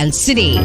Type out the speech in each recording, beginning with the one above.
Quezon City.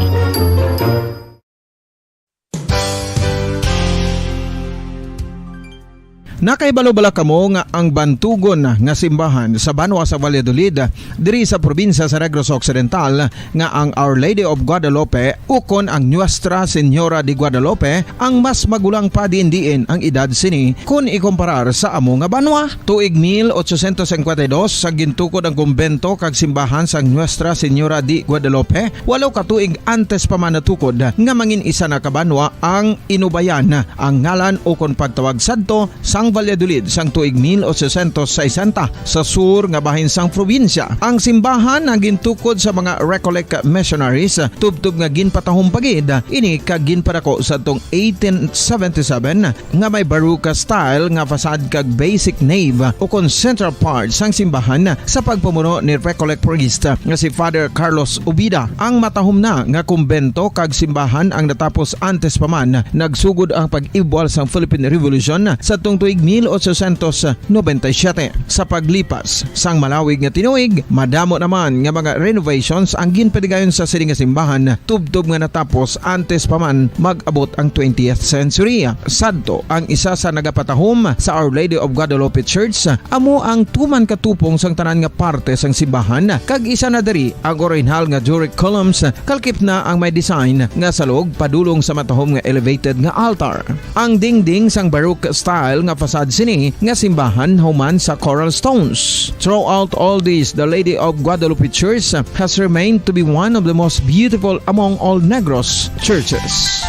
Nakaibalo-bala kamo nga ang bantugon nga simbahan sa Banwa sa Valladolid diri sa probinsya sa Negros Occidental nga ang Our Lady of Guadalupe ukon ang Nuestra Señora de Guadalupe ang mas magulang pa diin ang edad sini kung ikomparar sa amo nga banwa. Tuig 1852 sa gintukod ang kumbento kag simbahan sa Nuestra Señora de Guadalupe, 8 ka tuig antes pa man natukod nga mangin isa na ka banwa ang inubayan ang ngalan ukon pagtawag sadto sang Valladolid sang tuig 1860 sa sur nga bahin sang probinsya. Ang simbahan ang gintukod sa mga Recollect missionaries tubtub nga ginpatahong pagid ini kag ginpadako sa tong 1877 nga may baroque style nga fasad kag basic nave o kon central part sang simbahan sa pagpamuno ni Recollect priest nga si Father Carlos Ubida. Ang matahom na nga kumbento kag simbahan ang natapos antes pa man nagsugod ang pag-ibwal sang Philippine Revolution sa tong tuig 1897. Sa paglipas sang malawig nga tinuig, madamo naman nga mga renovations ang ginpadigayon sa sining nga simbahan tubtob nga natapos antes pa man mag-abot ang 20th century. Sadto ang isa sa nagapatahom sa Our Lady of Guadalupe Church, amo ang tuman katupong sang tanan nga parte sang simbahan kag isa na diri ang original nga Doric columns kalkip na ang may design nga salog padulong sa matahom nga elevated nga altar. Ang dingding sang baroque style nga fasad sini nga simbahan human sa coral stones. Throughout all this, the Lady of Guadalupe Church has remained to be one of the most beautiful among all Negros churches.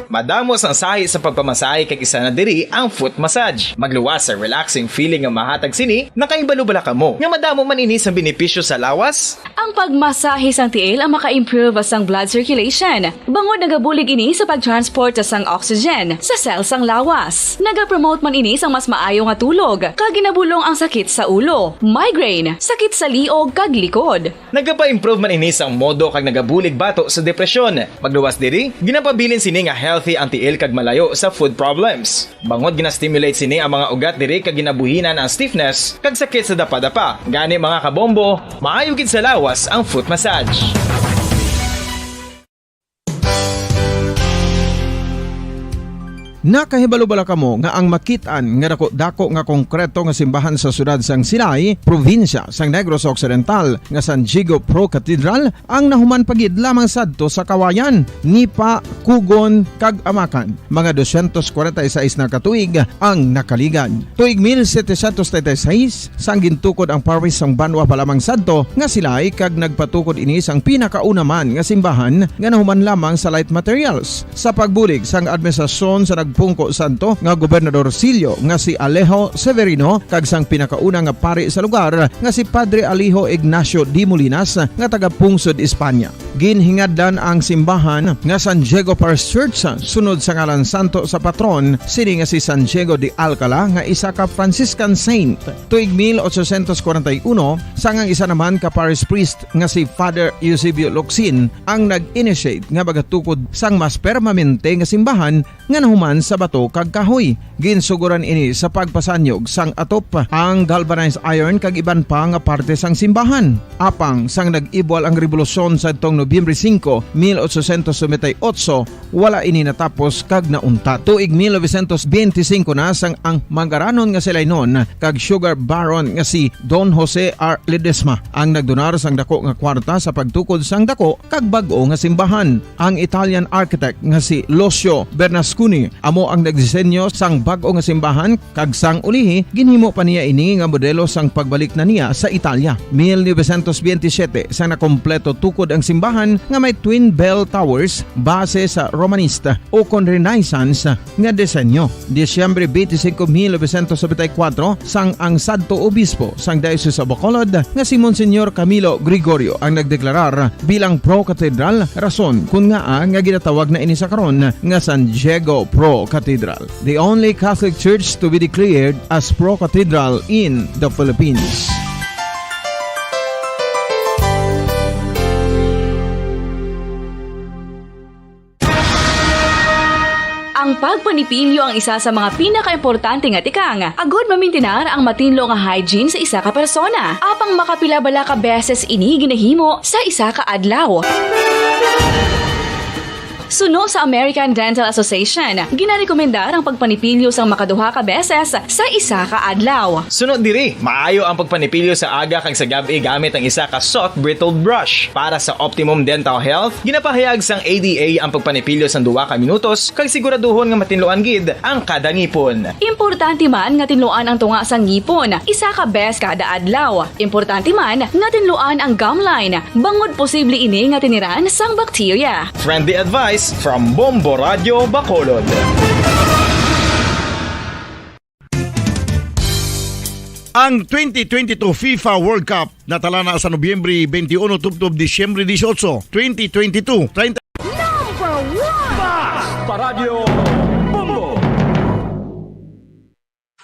Madamos ang sahi sa pagpamasahe kag isa na diri ang foot massage. Magluwas sa relaxing feeling nga mahatag sini, nakaibalo-bala ka mo. Nga madamo man ini sa benepisyo sa lawas. Ang pagmasahe sang tiil ang maka-improve sang blood circulation. Bangod nagabulig ini sa pagtransport sang oxygen sa cells sang lawas. Nagapromote man ini sang mas maayo nga tulog, kag ginabulong ang sakit sa ulo, migraine, sakit sa liog kag likod. Nagapa-improve man ini sang modo kag nagabulig bato sa depresyon. Magluwas diri, ginapabilin sini nga healthy ang tiil kag malayo sa food problems. Bangod gina-stimulate sini ang mga ugat diri kag ginabuhinan ang stiffness kag sakit sa dapa-dapa. Gani mga kabombo, maayo gid sa lawas ang foot massage. Nakahibalo-bala kamo nga ang makitaan nga dako nga konkreto nga simbahan sa sudad sang Sinay, probinsya sang Negros Occidental nga San Diego Pro Cathedral ang nahuman pagid lamang sadto sa Kawayan, Nipa, Kugon kag Amakan. Mga 246 na katuig ang nakaligan. Tuig 1736 sang gintukod ang parish sang Banwa pa lamang sadto nga silay kag nagpatukod ini sang pinakauna man nga simbahan nga nahuman lamang sa light materials. Sa pagbulig sang administrasyon sa Pungko Santo nga Gobernador Silio nga si Alejo Severino kag sang pinakauna nga pari sa lugar nga si Padre Alijo Ignacio de Molinas nga taga Pungsod, Espanya. Ginhingadlan ang simbahan nga San Diego Parish Church sunod sa ngalan santo sa patron sini nga si San Diego de Alcala nga isa ka Franciscan saint. Tuig 1841 sangang isa naman ka parish priest nga si Father Eusebio Locsin ang nag-initiate nga bagatukod sang mas permanente nga simbahan nga nahuman sa bato kag kahoy. Ginsuguran ini sa pagpasanyog sang atop ang galvanized iron kag iban pa nga parte sang simbahan. Apang sang nag-ibwal ang revolusyon sa tong Nobyembre 5, 1898, wala ini natapos kag naunta. Tuig 1925 na sang ang mangaranon nga sila noon kag sugar baron nga si Don Jose R. Ledesma ang nagdonar sang dako nga kwarta sa pagtukod sang dako kag bag-o nga simbahan. Ang Italian architect nga si Lucio Bernasconi amo ang nagdisenyo sang bag-o nga simbahan kag sang ulihi ginhimo pa niya ini nga modelo sang pagbalik na niya sa Italia. 1927 sang nakompleto tukod ang simbahan nga may twin bell towers base sa Romanista o kon Renaissance nga disenyo. Disyembre 25, 1974 sang ang sadto obispo sang Diocese of Bacolod nga si Monsignor Camilo Gregorio ang nagdeklarar bilang pro-cathedral, rason kung nga ginatawag na ini sa karon nga San Diego Pro Cathedral, the only Catholic church to be declared as pro-cathedral in the Philippines. Ang Ang pagpanipilyo ang isa sa mga pinaka-importante nga tikang. Agod mamintinar ang matinlo nga hygiene sa isa ka persona. Apang makapila-bala ka beses ini ginahimo sa isa ka adlaw. Suno sa American Dental Association, ginarekomendar ang pagpanipilyo sang makaduha ka beses sa isa ka adlaw. Sunod diri, maayo ang pagpanipilyo sa aga kag sa gabi gamit ang isa ka soft brittled brush. Para sa optimum dental health, ginapahayag sang ADA ang pagpanipilyo sang 2 ka minutos kag siguraduhon nga matinloan gid ang kada ngipon. Importante man nga tinluan ang tunga sang ngipon, isa ka bes kada adlaw. Importante man nga tinluan ang gum line, bangod posible ini nga tiniran sang bakterya. Friendly advice from Bombo Radio Bacolod. Ang 2022 FIFA World Cup natala na sa Nobyembre 21 tubtob Disyembre 18, 2022. 30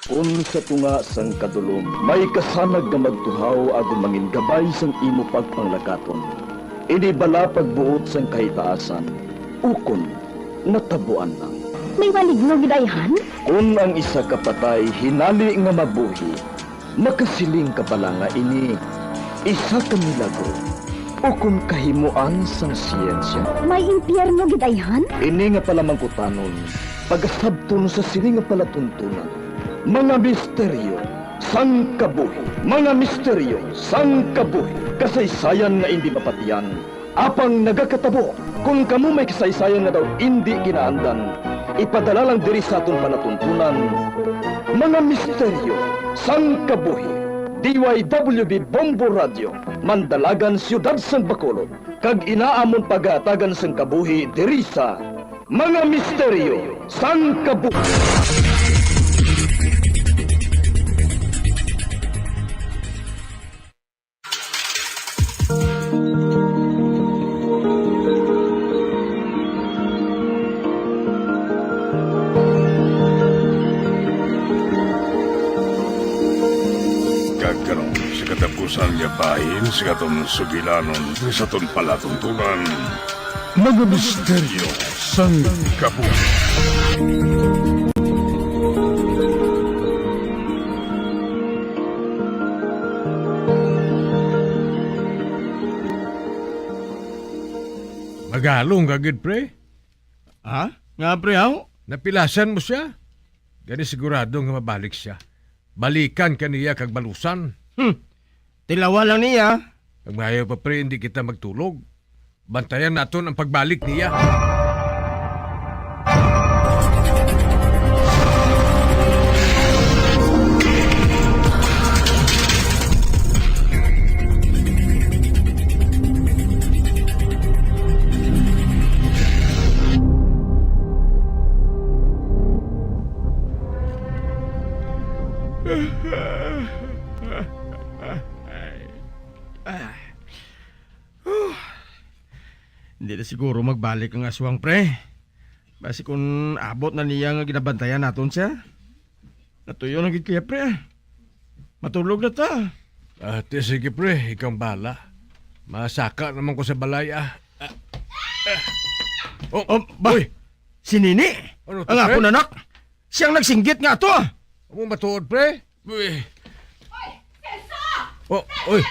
Kung sa tunga sang kadulom, may kasanag na magtuhaw agon mangin gabay sang imo pagpanglakaton. Ini bala pagbuot sang kahitaasan, ukon natabuan lang. May maligno gidayhan? Kung ang isa ka patay hinali nga mabuhi, makasiling ka bala nga ini isa ka milagro ukon kahimuan sang siyensya. May impyerno gidayhan? Ini nga pala mangkutanon, pagasabton sa sili nga palatuntunan. Mga misteryo sang kabuhi. Mga misteryo sang kabuhi. Kasaysayan nga hindi mapatiyan. Apang nagakatabo. Kung kamo may kasaysayan nga daw hindi ginaandan, ipadala lang diri sa atong palatuntunan. Mga misteryo sang kabuhi. DYWB Bombo Radio, Mandalagan, Siyudad sang Bacolod. Kag inaamon pagatagan sang kabuhi diri sa Mga Misteryo sang Kabuhi. Kagkaroon sa katapusan niya bahin sa katong sugilanon sa ton palatuntunan. Mga misteryo sang kabuhi. Magalong kagid pre. Ha? Nga pre haw? Napilasan mo siya. Gani sigurado nga mabalik siya. Balikan ka niya kag balusan. Tilawa lang niya. Pag mayaw pa pre, hindi kita magtulog. Bantayan naton ang pagbalik niya. Hindi na siguro magbalik ang aswang pre. Basi kung abot na niya nga ginabantayan naton siya. Natuyo na gid kaya pre. Matulog na ta. Ate, sige pre, ikaw bala. Masaka naman ko sa balaya. Oh, ba? Uy! Si Nini? Ano to, Ang pre? ako nanak. Siyang nagsinggit nga to. Huwag mo matuod pre. Uy! Oh, uy!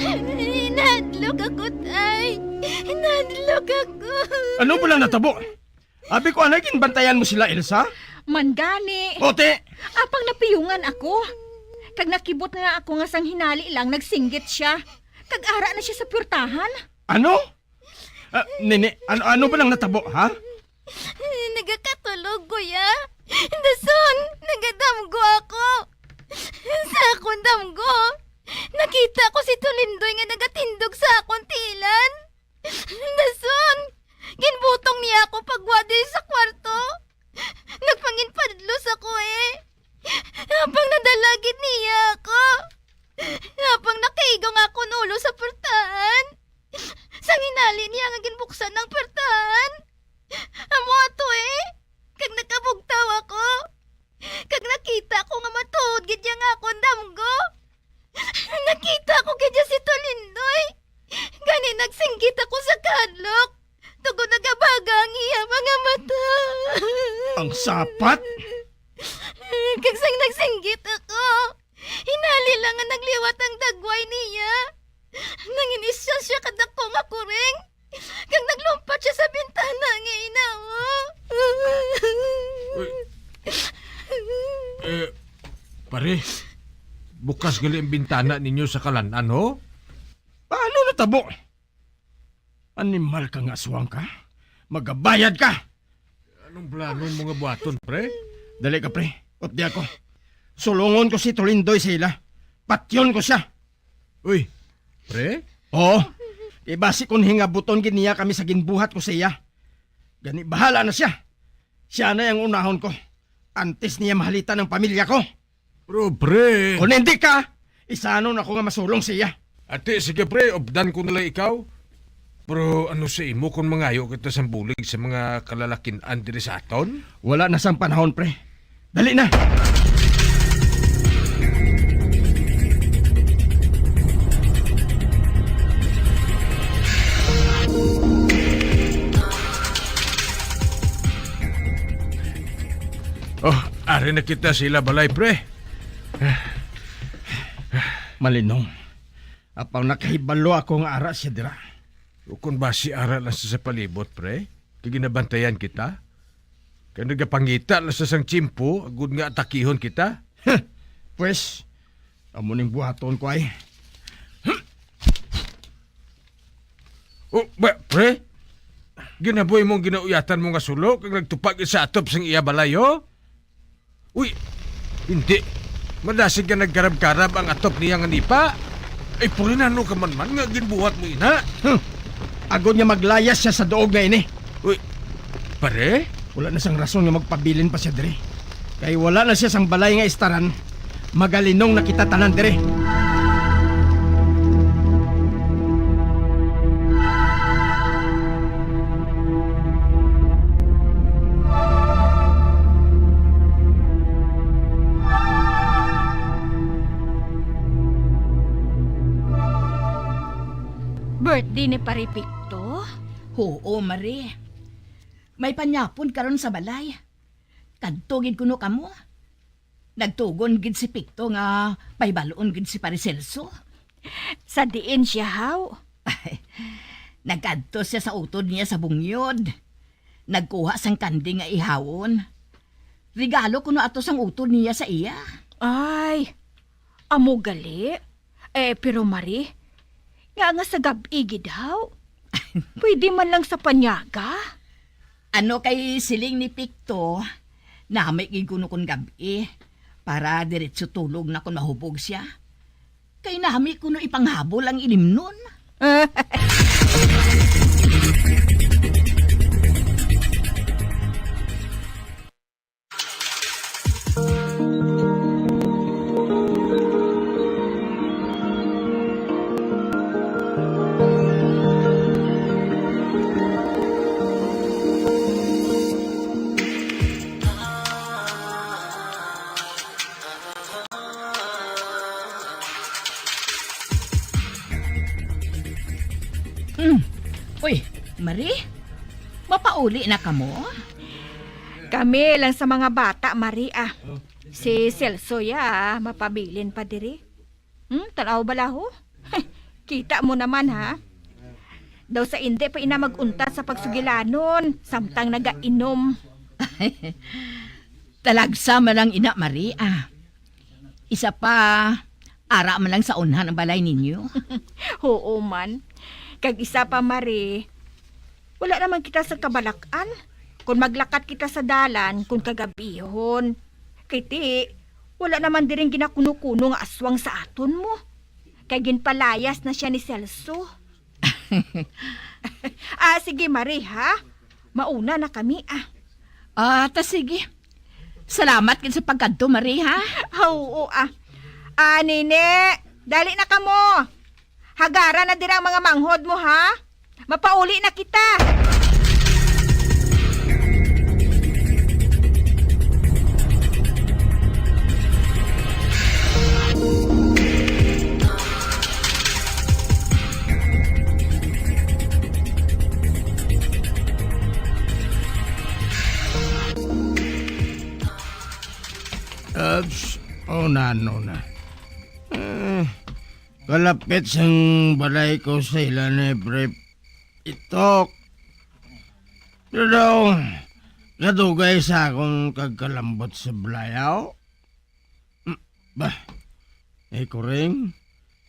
Hinadlok ako, tay. Hinadlok ako. Ano ba lang natabo? Abi ko anagin bantayan mo sila, Elsa? Mangani. Ote! Apang napiyungan ako. Kag nakibot nga ako nga sang hinali lang, nagsinggit siya. Kag ara na siya sa purtahan. Ano? Nini, ano ba lang natabo, ha? Nagakatulog, kuya. Dason, nagadamgo ako. Sa akong damgo, nakita ko si Tulindoy nga nagatindog sa akong tilan. Dason, ginbutong niya ako pagwadi sa kwarto. Nagpanginpadlos ako eh. Habang nadalagid niya ako. Habang nakaigong ako nulo sa pertahan. Sang hinali niya nga ginbuksan ng pertahan. Amo ato gid nga akong damgo. Nakita ko kaya si Tolindoy. Gani nagsinggit ako sa kadlok. Tugo nagabaga ang iya mga mata. Ang sapat? Kagsang nagsinggit ako. Hinali lang nga nagliwat ang dagway niya. Nanginisya siya kadako nga kuring. Kang naglumpat siya sa bintana nga inawa. Pare, bukas gali ang bintana ninyo sa kalanan, ho? Paano natabo? Animal ka nga aswang ka? Magabayad ka! Anong plano mga buhaton, pre? Dali ka pre, utdi ako. Sulungon ko si Tolindoy sa ila. Patyon ko siya. Uy, pre? Oo. Ibasi kung hingabuton giniya kami sa ginbuhat ko sa iya. Gani bahala na siya. Siya na yung unahon ko. Antes niya mahalitan ng pamilya ko. Pero pre... Kung hindi ka, isanon ako nga masulong sa iya. Ate, sige pre, obdan ko nalang ikaw. Pero ano sa imo kung mangayo kita sa bulig sa mga kalalakinan diri sa aton? Wala na sang panahon pre. Dali na! Oh, ari na kita sila balay pre. Malinong. Apang nakahibalo ako nga ara siya dira. O kung ba si ara lang sa palibot pre, kaya ginabantayan kita? Kaya nagapangita lang sa sang tsimpo, agud nga atakihon kita? Pues, amuning buhaton ko ay. Oh, ba, pre? Ginaboy mong ginauyatan mo nga sulo kag nagtupag sa atop sang iya balayo? Uy, hindi. Madasig ka nagkarab-karab ang atop niya nga nipa. Ay, purinano ka man nga ginbuhat mo ina. Agod nga maglayas siya sa doog na ini. Uy, pare? Wala na siyang rason nga magpabilin pa siya dire. Kay wala na siya sang balay nga istaran. Magalinong nakita tanan dire. Birthday ni Paripikto? Oo, Marie. May panyapon karon sa balay. Kadtugid kuno kamo. Nagtugon gid si Pikto nga paybaloon gid si Paricelso. Sa diin siya, haw? Nagkadto siya sa utod niya sa bungyod. Nagkuha sang kandi nga ihawon. Regalo kuno ato sang utod niya sa iya. Ay, amo gali. Pero Marie, nga sa gabi gid haw. Pwede man lang sa panyaga. Ano kay siling ni Pikto, namay gid kuno kun gabi para diretso tulog na kun mahubog siya. Kay nami kuno ipanghabol ang ilimnon. Uy, Marie, mapauli na kamo? Kami lang sa mga bata, Maria. Si Celso ya, mapabilin pa diri. Tanaw bala ho? Kita mo naman ha. Daw sa inde pa ina magunta sa pagsugilanon, samtang nagainom. Talagsa man lang ina, Maria. Isa pa, ara man lang sa unhan ang balay ninyo. Oo man. Kag isa pa, Marie, wala naman kita sa kabalakan. Kung maglakat kita sa dalan, kung kagabihon. Kay ti, wala naman diring ginakuno-kuno nga aswang sa aton mo. Kay ginpalayas na siya ni Celso. Sige, Marie, ha? Mauna na kami, Sige. Salamat kin sa pagkadto, Marie, ha? Oo, Nene, dali na kamo. Hagara na dirang mga manghod mo, ha? Mapauli na kita. Nano na. Kalapit sang balay ko sa ilan pre. Itok. Pero kadugay sa akong kagkalambot sa balayaw. Kuring.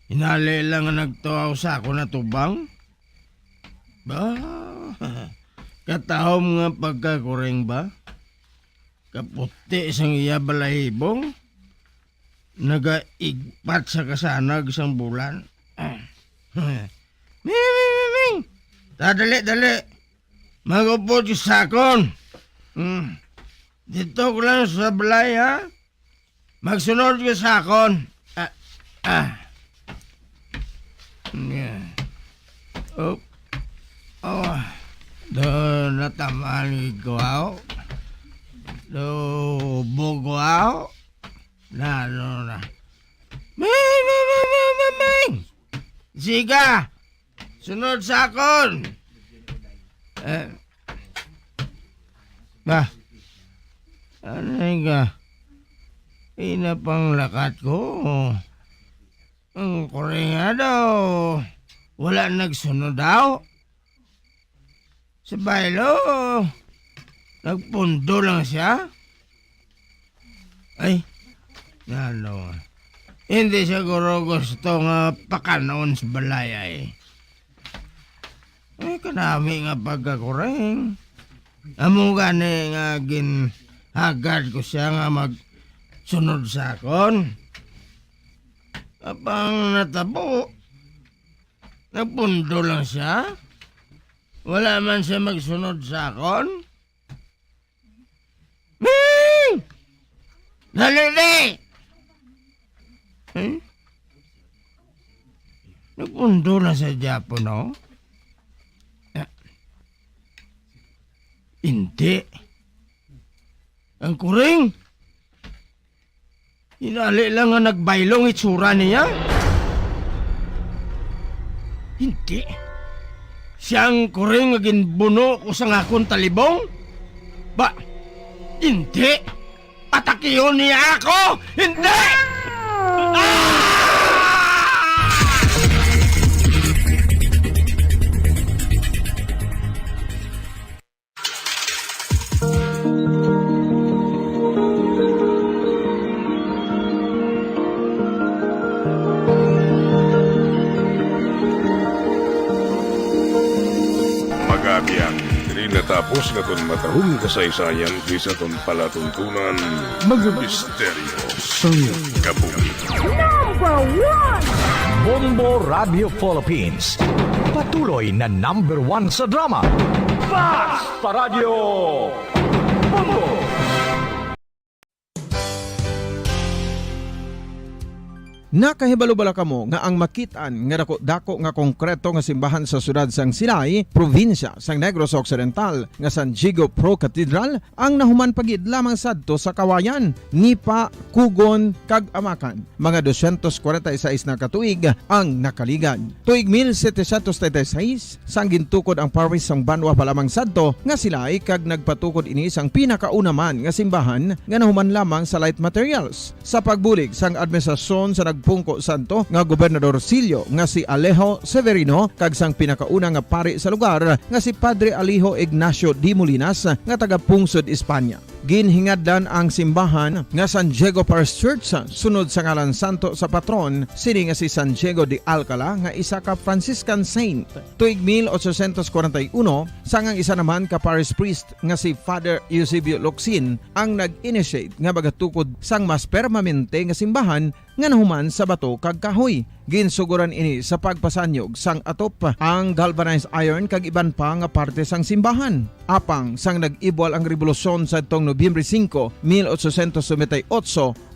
Hinali lang nga nagtuaw sa ako na tubang. Katahom nga pagkakuring ba? Kaputi isang iya balahibong. Nagaigpat sa kasanag isang bulan. Ming! Dali. Magupod yung sakon. Dito ko lang sa balay, ha? Magsunod yung sakon. Do natamaan ko ako. Do bugo ako. Na. Ming! Siga! Sunod sakon! Ano ka? Ina pang lakat ko. Ang kuringa daw. Wala nagsunod daw. Sa baylo. Nagpundo lang siya. Ay. Ano. Hindi siguro gusto nga pakanoon sa balay kanami nga pagkakuring. Amo gani nga ginhagad ko siya nga magsunod sa akon. Kapang natabo, nagpundo lang siya. Wala man siya magsunod sa akon. Ming! Dali! Nagpundo lang sa Japon, no? Hindi. Ang kuring. Hinali lang nga nagbaylong itsura niya. Hindi. Siyang kuring nga ginbuno ko sa akong talibong. Hindi. Atakiyon niya ako. Hindi! Tapos na ton matahong kasaysayan di sa ton palatuntunan mga misteryo sa kabuhi. Bombo Radio Philippines. Patuloy na #1 sa drama. Basta Radio Bombo! Nakahibalo-bala kamo nga ang makitaan nga dako nga konkreto nga simbahan sa sudad sang Sinai, probinsya sang Negros Occidental nga San Diego Pro Cathedral ang nahuman pagid lamang sadto sa kawayan, Nipa, Kugon, kag Amakan. Mga 246 na katuig ang nakaligan. Tuig 1736 sang gintukod ang parish sang Banwa pa lamang sadto nga sila ay kag nagpatukod ini sang pinakaunaman nga simbahan nga nahuman lamang sa light materials. Sa pagbulig sang administrasyon sa Pungko Santo nga Gobernador Silio nga si Alejo Severino kag sang pinakauna nga pari sa lugar nga si Padre Alijo Ignacio D. Molinas nga taga Pungsod, Espanya. Ginhingadlan ang simbahan nga San Diego Parish Church sunod sa ngalan santo sa patron sini nga si San Diego de Alcala nga isa ka Franciscan saint. Tuig 1841 sangang isa naman ka parish priest nga si Father Eusebio Locsin ang nag-initiate nga bagatukod sang mas permanente nga simbahan nga nahuman sa bato kag kahoy. Ginsuguran ini sa pagpasanyog sang atop ang galvanized iron kag iban pa nga parte sang simbahan. Apang sang nag-ibwal ang revolusyon sa tong Nobyembre 5, 1898,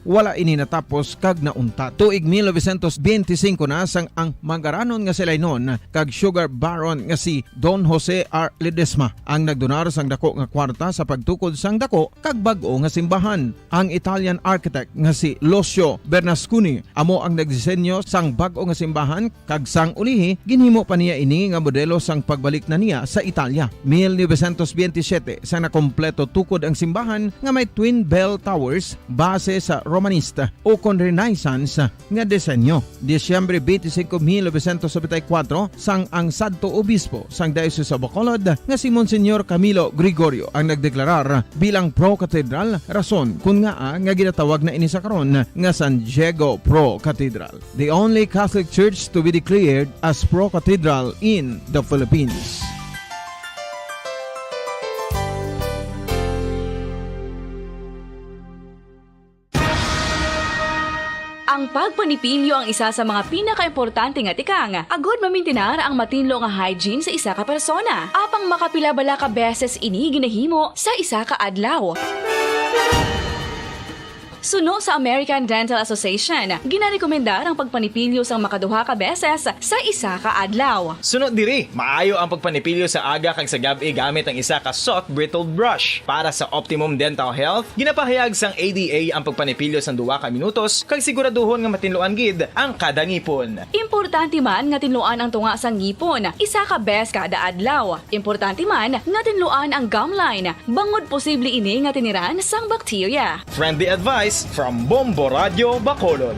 wala ini natapos kag nauntat. Tuig 1925 na sang ang mangaranon nga sila nun kag sugar baron nga si Don Jose R. Ledesma ang nagdonar sang dako nga kwarta sa pagtukod sang dako kag bag-o nga simbahan. Ang Italian architect nga si Lucio Bernasconi amo ang nagdisenyo sang bag-o nga simbahan kag sang ulihi ginhimo pa niya ini nga modelo sang pagbalik na niya sa Italia. 1927 sang nakompleto tukod ang simbahan nga may twin bell towers base sa Romanista o kon Renaissance nga disenyo. Disyembre 25, 1974 sang ang sadto obispo sang Diocese sa Bacolod nga si Monsignor Camilo Gregorio ang nagdeklarar bilang pro-cathedral, rason kung nga ginatawag na ini sa karon nga San Diego Pro-Cathedral, the only Catholic church to be declared as pro-cathedral in the Philippines. Ang pagpanipilyo ang isa sa mga pinaka-importante nga tikang. Agod mamintinar ang matinlo nga hygiene sa isa ka persona. Apang makapilabala ka beses ini ginahimo sa isa ka adlaw. Suno sa American Dental Association, ginarekomendar ang pagpanipilyo sang makaduha ka beses sa isa ka adlaw. Sunod diri, maayo ang pagpanipilyo sa aga kag sa gabi gamit ang isa ka soft brittled brush. Para sa optimum dental health, ginapahayag sang ADA ang pagpanipilyo sang 2 ka minutos kag siguraduhon nga matinluan gid ang kada ngipon. Importante man nga tinluan ang tunga sang ngipon, isa ka bes kada adlaw. Importante man nga tinluan ang gum line, bangod posible ini nga tiniran sang bakterya. Friendly advice from Bombo Radio Bacolod.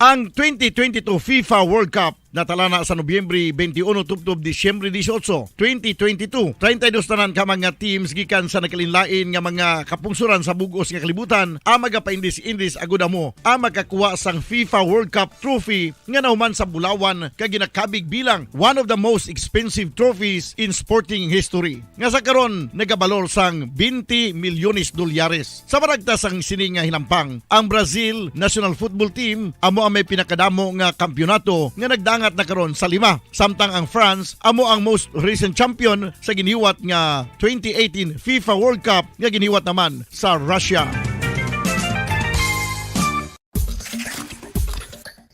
Ang 2022 FIFA World Cup natala na sa Nobyembre 21 tubtob Disyembre 18, 2022. 32 tanan ka mga teams gikan sa nakalinlain nga mga kapungsuran sa bugos nga kalibutan ang magapaindis-indis agud mo ang makakuha sang FIFA World Cup trophy nga nahuman sa Bulawan kag ginakabig bilang one of the most expensive trophies in sporting history. Nga sa karon nagabalor sang 20 milyones dolyares. Sa baragta sang sini nga hinampang, ang Brazil National Football Team amo ang may pinakadamo nga kampyonato nga nagdang at nakaroon sa 5. Samtang ang France amo ang most recent champion sa giniwat nga 2018 FIFA World Cup nga giniwat naman sa Russia.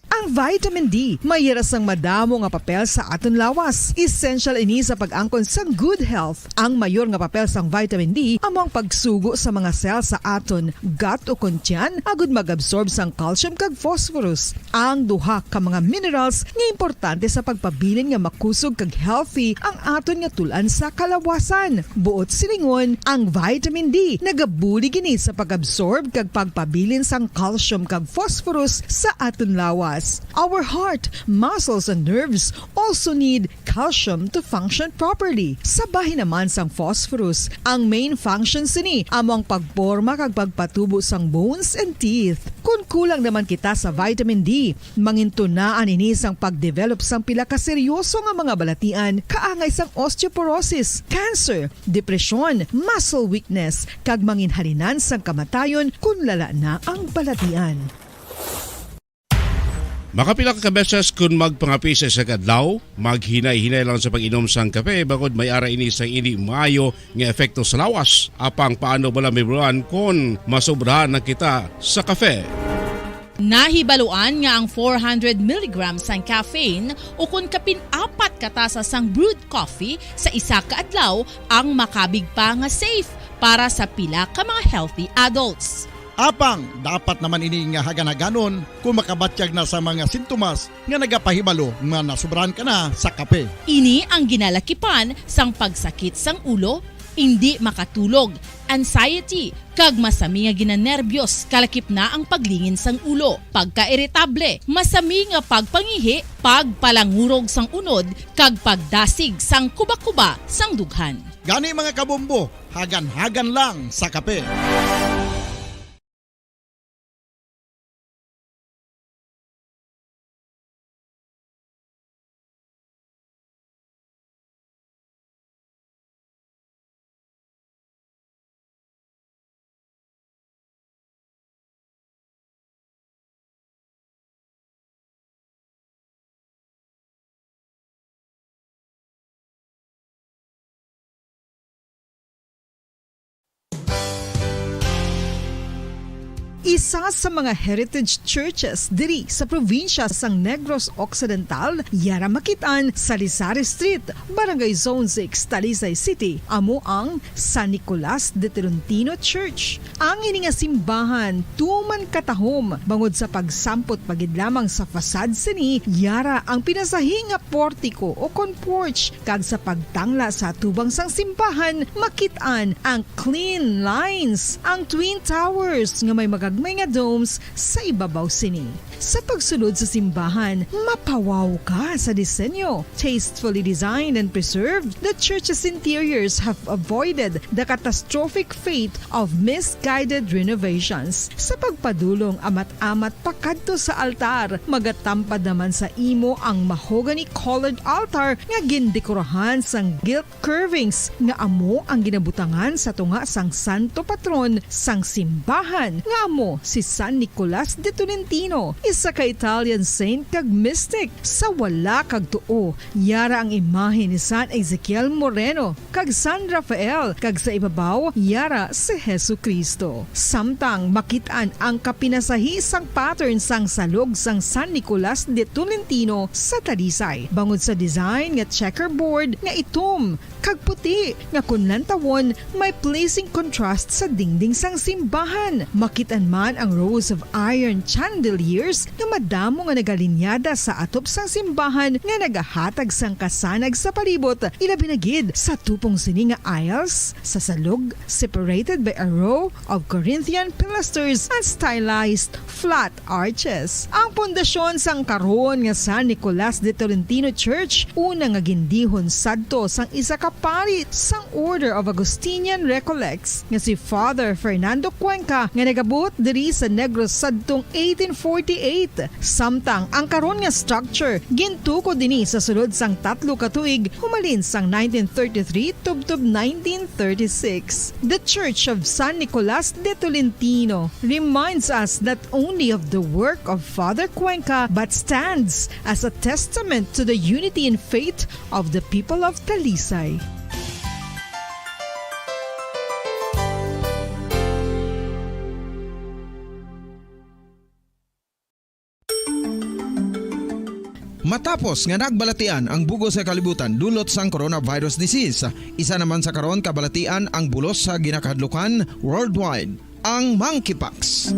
Ang vitamin D mayira sang madamo nga papel sa aton lawas. Essential ini sa pag-angkon sang good health. Ang mayor nga papel sang vitamin D amo ang pagsugo sa mga cell sa aton gut o kuntyan agud mag-absorb sang calcium kag phosphorus. Ang duha ka mga minerals nga importante sa pagpabilin nga makusog kag healthy ang aton nga tulan sa kalawasan. Buot silingon, ang vitamin D nagabuli gini sa pag-absorb kag pagpabilin sang calcium kag phosphorus sa aton lawas. Our heart, muscles, and nerves also need calcium to function properly. Sabahin naman sang phosphorus, ang main function sini amo ang pagporma kag pagpatubo sang bones and teeth. Kung kulang naman kita sa vitamin D, mangintunaan ini sang pagdevelop sang pila ka seryoso nga mga balatian, kaangay sang osteoporosis, cancer, depresyon, muscle weakness, kag manginhalinan sang kamatayon kung lala na ang balatian. Makapila ka beses kung magpangapi sa adlaw, maghinay-hinay lang sa pag-inom sang kape bagod may ara ini sa hindi maayo nga epekto sa lawas. Apang paano bala may buruan kung masobrahan na kita sa kape. Nahibaluan nga ang 400 mg sang caffeine o kung kapin-4 katasa sang brewed coffee sa isa ka adlaw ang makabig pa nga safe para sa pila ka mga healthy adults. Apang, dapat naman ini nga haganaganon kung makabatyag na sa mga sintomas nga nagapahibalo nga nasubrahan ka na sa kape. Ini ang ginalakipan sang pagsakit sang ulo, hindi makatulog, anxiety, kag masami nga ginanerbiyos, kalakip na ang paglingin sang ulo, pagka-iritable, masami nga pagpangihi, pagpalangurog sang unod, kag pagdasig sang kuba-kuba sang dughan. Gani mga kabombo, hagan-hagan lang sa kape. isa sa mga heritage churches diri sa probinsya sang Negros Occidental, yara makitaan sa Lisari Street, Barangay Zone 6, Talisay City, amo ang San Nicolas de Tolentino Church. Ang ini nga simbahan tuman katahom bangod sa pagsampot pagid lamang sa fasad sini, yara ang pinasahi nga portiko o kon porch, kag sa pagtangla sa tubang sang simbahan makitaan ang clean lines, ang twin towers nga may magagmay nga domes sa ibabaw sini. Sa pagsulod sa simbahan, mapawaw ka sa disenyo. Tastefully designed and preserved, the church's interiors have avoided the catastrophic fate of misguided renovations. Sa pagpadulong amat-amat pakadto sa altar, magatampad naman sa imo ang mahogany colored altar nga gindekorahan sang gilt curvings nga amo ang ginabutangan sa tunga sang santo patron sang simbahan nga amo si San Nicolas de Tolentino, isa ka Italian saint kag mystic. Sa wala kag tuo, yara ang imahe ni San Ezekiel Moreno kag San Rafael, kag sa ibabaw yara si Jesucristo. Samtang makitaan ang kapinasahi sang pattern sang salog sang San Nicolas de Tolentino sa Talisay, bangod sa design nga checkerboard nga itom kag puti nga kunlantawon may pleasing contrast sa dingding sang simbahan. Makitan man ang rows of iron chandeliers nga madamo nga nagalinyada sa atop sang simbahan nga nagahatag sang kasanag sa palibot, ilabi na gid sa tupong sini nga aisles sa salog, separated by a row of Corinthian pilasters and stylized flat arches. Ang pundasyon sang karon nga San Nicolas de Tolentino Church una nga gindihon sadto sang isa ka pari sang Order of Augustinian Recollects nga si Father Fernando Cuenca nga nagabot diri sa Negros sadtong 1848. Samtang ang karon nga structure gintuko dinhi sa sulod sang 3 ka tuig humalin sang 1933 tubtob 1936. The Church of San Nicolas de Tolentino reminds us not only of the work of Father Cuenca but stands as a testament to the unity and faith of the people of Talisay. Matapos nga nagbalatian ang bugo sa kalibutan dulot sang coronavirus disease, isa naman sa karon kabalatian ang bulos sa ginakahadlukan worldwide, ang monkeypox.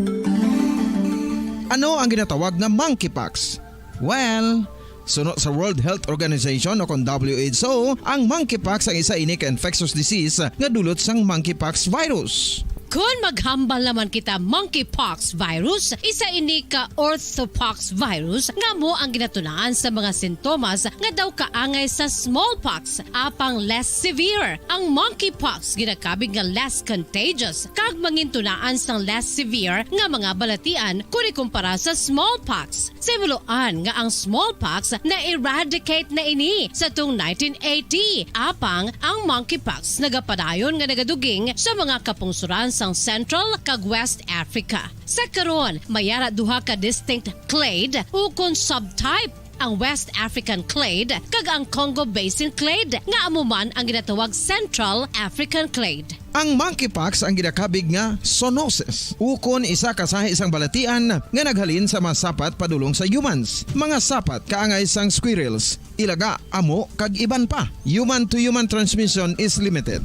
Ano ang ginatawag na monkeypox? Well, sunod sa World Health Organization o kon WHO, ang monkeypox ang isa ini ka infectious disease nga dulot sang monkeypox virus. Kung maghambal naman kita monkeypox virus, isa ini ka orthopox virus nga mo ang ginatunaan sa mga sintomas nga daw kaangay sa smallpox, apang less severe. Ang monkeypox ginakabig nga less contagious kag mangintunaan sang less severe nga mga balatian kung ikumpara sa smallpox. Simuloan nga ang smallpox na eradicate na ini sa tung 1980, apang ang monkeypox nagapadayon nga nagaduging sa mga kapungsuran sang Central kag West Africa. Sa karon, mayara duha ka distinct clade ukon subtype, ang West African clade kag ang Congo Basin clade nga amuman ang ginatawag Central African clade. Ang monkeypox ang ginakabig nga zoonosis, ukon isa kasahi isang balatian nga naghalin sa mga sapat padulong sa humans. Mga sapat kaangay sang squirrels, ilaga, amo kag iban pa. Human to human transmission is limited.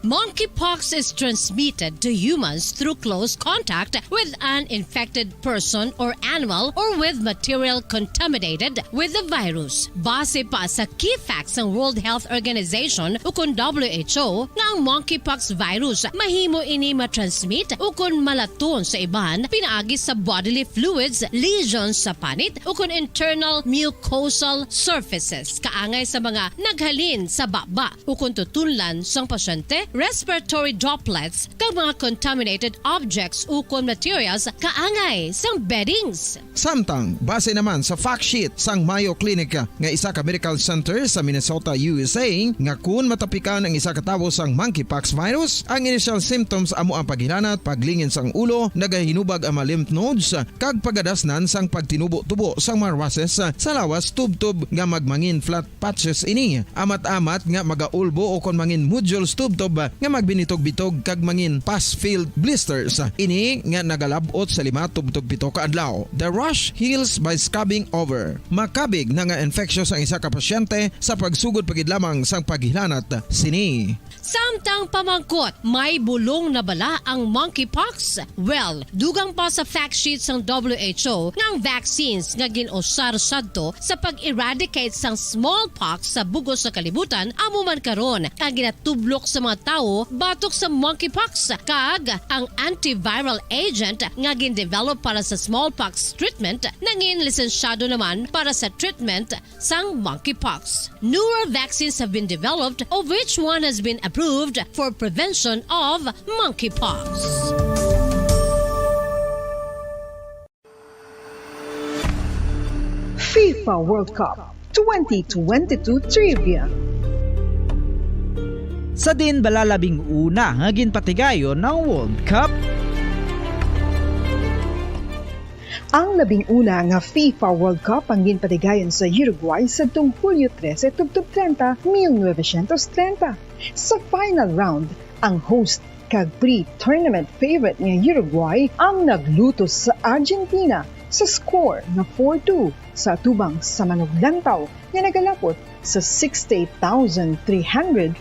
Monkeypox is transmitted to humans through close contact with an infected person or animal or with material contaminated with the virus. Base pa sa key facts ng World Health Organization ukon WHO nga ang monkeypox virus mahimo ini matransmit ukon malaton sa iban pinaagi sa bodily fluids, lesions sa panit ukon internal mucosal surfaces kaangay sa mga naghalin sa baba ukon tutunlan sang pasyente, respiratory droplets kag mga contaminated objects ukon materials kaangay sang beddings. Samtang base naman sa fact sheet sang Mayo Clinic nga isa ka medical center sa Minnesota, USA, nga kun matapikan ang isa ka tawo sang monkeypox virus, ang initial symptoms amo ang paghinanat, paglingin sang ulo, nagahinubag ang mga lymph nodes kag pagadasnan sang pagtinubo-tubo sang mga rashes sa lawas tubtob nga magmangin flat patches ini. Amat-amat nga magaulbo o kon mangin nodules tubtob nga magbinitog-bitog kag mangin past-filled blisters. Ini nga nagalabot sa 5-7 ka adlaw. The rash heals by scabbing over. Makabig na nga infectious ang isa ka pasyente sa pagsugod pagid lamang sang paghilanat sini. Samtang pamangkot, may bulong na bala ang monkeypox? Well, dugang pa sa fact sheet ng WHO ng vaccines nga ginosar sadto sa pag-eradicate sang smallpox sa bugos sa kalibutan amo man karon ang ginatublok sa mga tao batok sa monkeypox kag ang antiviral agent nga gin-develop para sa smallpox treatment nangin lisensyado naman para sa treatment sang monkeypox. Newer vaccines have been developed of which one has been approved for prevention of monkeypox. FIFA World Cup 2022 Trivia. Sa din balalabing una nga ginpatigayon ng World Cup. Ang labing-una nga FIFA World Cup ang ginpatigayon sa Uruguay sa Hulyo 13, 1930. Sa final round, ang host kag pre-tournament favorite nga Uruguay ang naglutos sa Argentina sa score na 4-2 sa tubang sa manuglantaw nga nagalapot sa 68,346.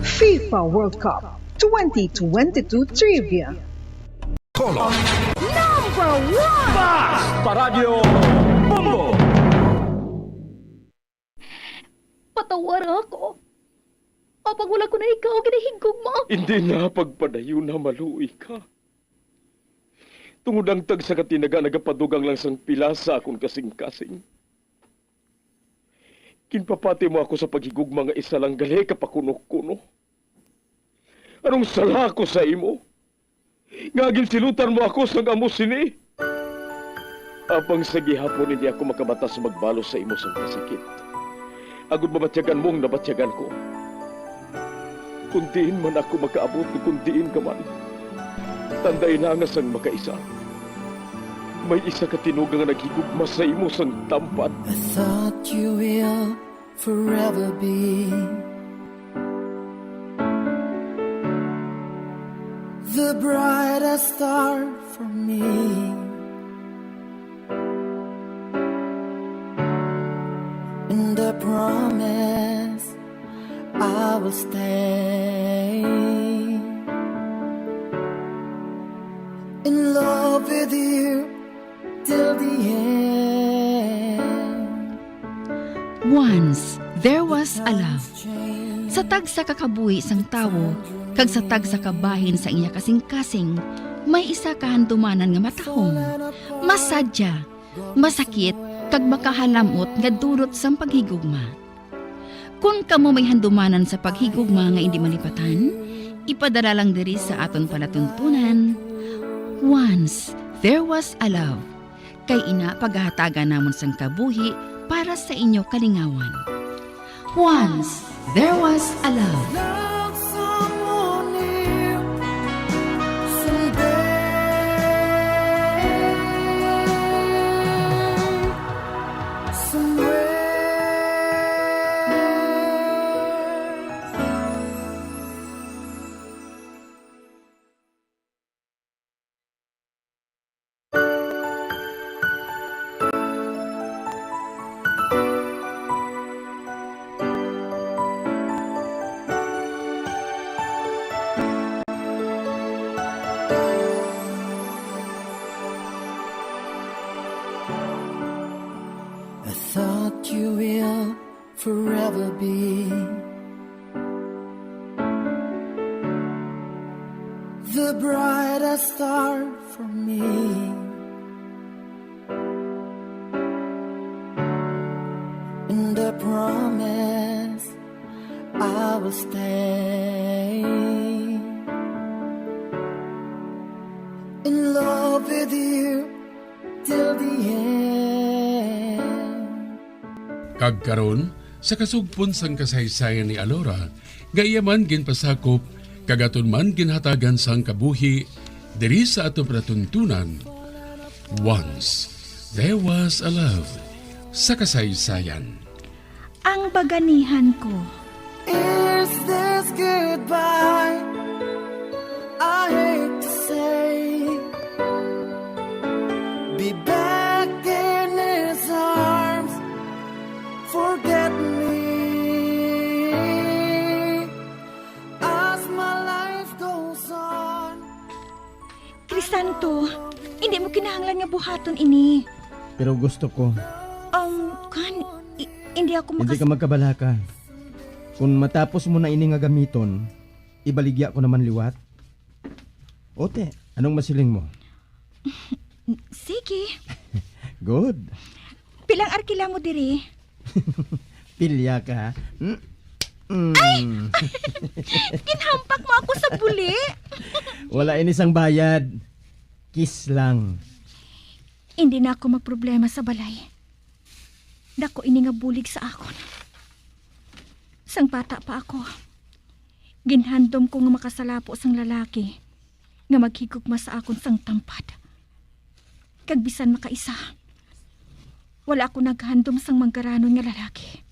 FIFA World Cup 2022 Trivia. Color Number 1! Fast Paradyo Bongo. Patawar ako. Apag wala ko na ikaw, ginahigog mo. Hindi na pagpadayo na maluoy ka. Tungod ang tag sa katinaga nagapadugang lang sang pila sa akong kasing-kasing. Kinpapati mo ako sa paghigugma nga isa lang gali kapakuno-kuno. Anong sala ko sa imo? Ngagin silutan mo ako sa amos sini. Apang sa gihapon hindi ako makabatas magbalo sa imo sa kasakit. Agud mabatyagan mong nabatyagan ko. Kundiin man ako makaabot, kundiin ka man. Tanday na nga sang makaisa. May isa ka tinugang nga naghigugma sa imo sang tampan. I thought you will forever be the brightest star for me. And I promise I will stay in love with you till the end. Once, there was a love. Sa tag sa kakabuhi sang tawo, kag sa tag sa kabahin sa iya kasing-kasing, may isa kahandumanan nga matahong. Masadya, masakit, kag makahalamot nga durot sang paghigugma. Kung kamo may handumanan sa paghigugma nga hindi malipatan, ipadala lang diri sa aton palatuntunan. Once, there was a love. Kay ina paghahatagan namon sang kabuhi para sa inyo kalingawan. Once, there was a love. Love someone new someday. Somewhere. I thought you will forever be the brightest star for me. And I promise I will stay in love with you till the end. Kagkaron sa kasugpon sang kasaysayan ni Alora, gayaman ginpasakop kagaton man ginhatagan sang kabuhi diri sa ato pratuntunan. Once there was a love sa kasaysayan. ang baganihan ko. Is this goodbye? I hate to say, be back in his arms, forget me. As my life goes on. Crisanto, hindi mo kinahanglan nga buhaton ini. Pero gusto ko, Hindi ako hindi ka magkabalaka. Kung matapos mo na ini nga gamiton, ibaligya ko naman liwat. Ote, anong masiling mo? Sige. Good. Pilang arkila mo diri? Pilya ka. Ay! Kinhampak mo ako sa buli. Wala inisang bayad. Kiss lang. Hindi na ako magproblema sa balay. Dako ini nga bulig sa akon. Sang bata pa ako, ginhandom ko nga makasalapo sang lalaki nga maghigugma sa akon sang tampad. Kag bisan makaisa, wala ako naghandom sang manggaranon nga lalaki.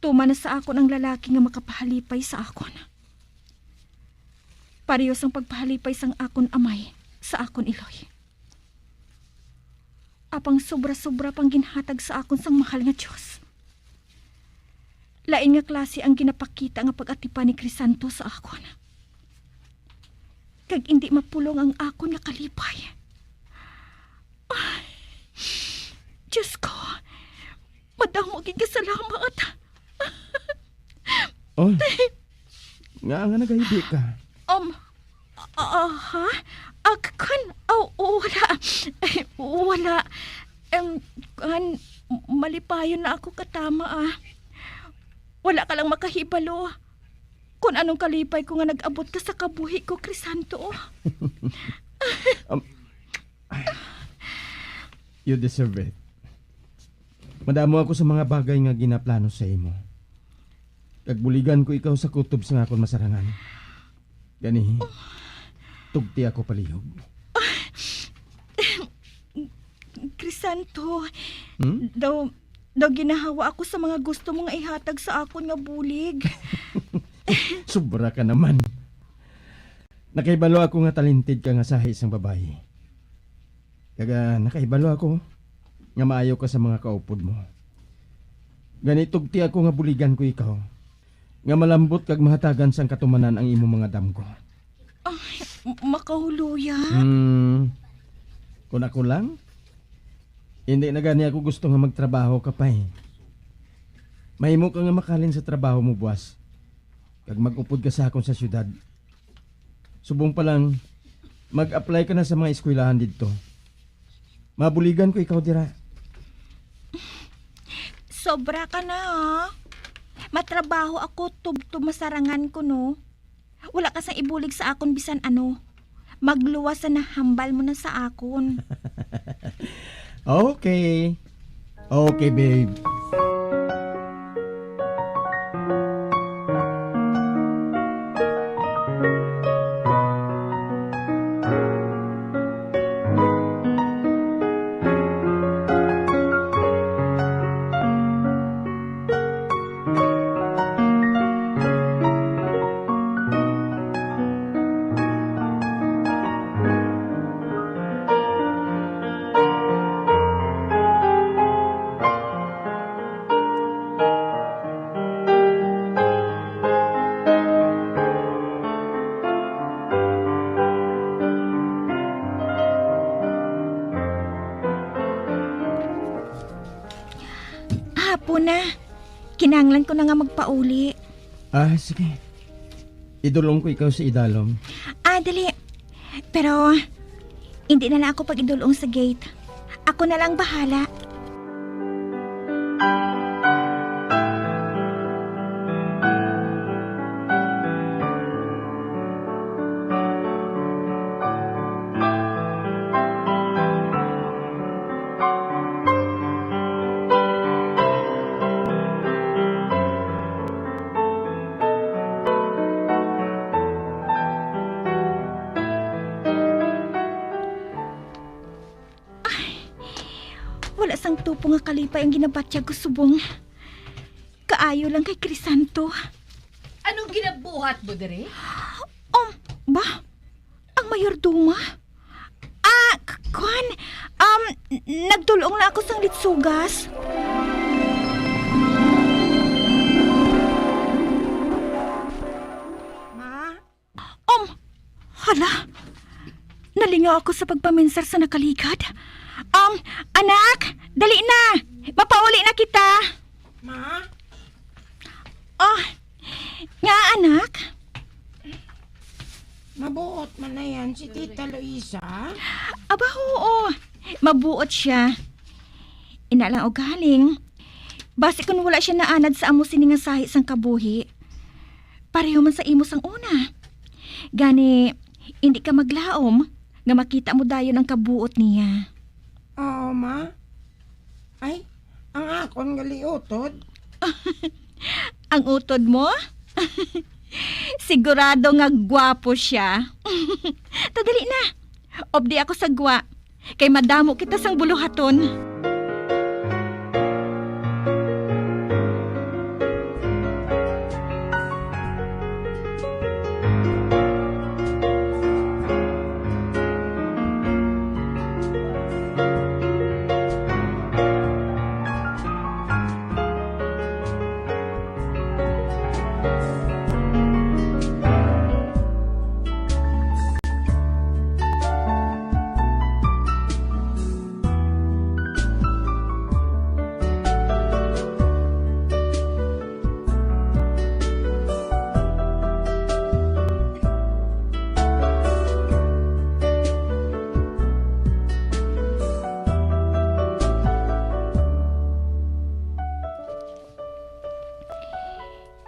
Tuma na sa akon ang lalaki nga makapahalipay sa akon. Pareho sang pagpahalipay sang akon amay sa akon iloy. Apang sobra-sobra pang ginhatag sa akon sang mahal nga Diyos. Lain nga klase ang ginapakita nga pag-atipan ni Crisanto sa akon. Kag hindi mapulong ang akon nga kalipay. Ay, Diyos ko, madamo gid ka salamat. Oh, nga nagahibi ka. Ha? Wala. Malipayon na ako katama Wala ka lang makahibalo. Kung anong kalipay ko nga nag-abot ka sa kabuhi ko, Crisanto. You deserve it. Madamo ako sa mga bagay nga ginaplano sa imo. Kagbuligan ko ikaw sa kutob sa akon masarangan. Gani, tugti ako palihog. Crisanto, daw ginahawa ako sa mga gusto mong ihatag sa akon nga bulig. Sobra ka naman. Nakaibalo ako nga talented ka nga sahi sang babae. Kaga nakaibalo ako nga maayo ka sa mga kaupod mo. Ganitog ti ako nga buligan ko ikaw. Nga malambot kag mahatagan sang katumanan ang imo mga damgo. Makahuluya. Kung ako lang, hindi na gani ako gusto nga magtrabaho ka pa Mahimo ka nga makalin sa trabaho mo, buwas. Kag mag-upod ka sa akon sa syudad. Subong pa lang, mag-apply ka na sa mga eskwelahan dito. Mabuligan ko ikaw dira. Sobra ka na Matrabaho ako tubtub masarangan ko no. Wala ka sang ibulig sa akon bisan ano. Magluwas na hambal mo na sa akon. Okay. Okay, babe. Hapon na. Kinanglan ko na nga magpauli. Sige. Idulong ko ikaw sa idalom. Dali. Pero, hindi na lang ako pag-idulong sa gate. Ako na lang bahala. Wala sang tupo nga kalipay ang ginabatya ko subong. maayo lang kay Crisanto. Anong ginabuhat mo, dire? Ba? Ang mayordoma? Kwan, nagdulong na ako sang litsugas. Hala, nalingaw ako sa pagpaminsar sa nakaligad. Anak, dali na. Mapauli na kita. Ma? Nga anak. Mabuot man na yan si Tita Luisa? Aba, oo. Mabuot siya. Inalang o galing. Basi kung wala siya naanad sa amo siningang sahi sang kabuhi. Pareho man sa imo sang una. Gani, hindi ka maglaom nga makita mo dayon ang kabuot niya. Oo, ma. Ay, ang akon galiutod. Ang utod mo? Sigurado nga gwapo siya. Tadali na. Obdi ako sa gwa. Kay madamo kita sang buluhaton.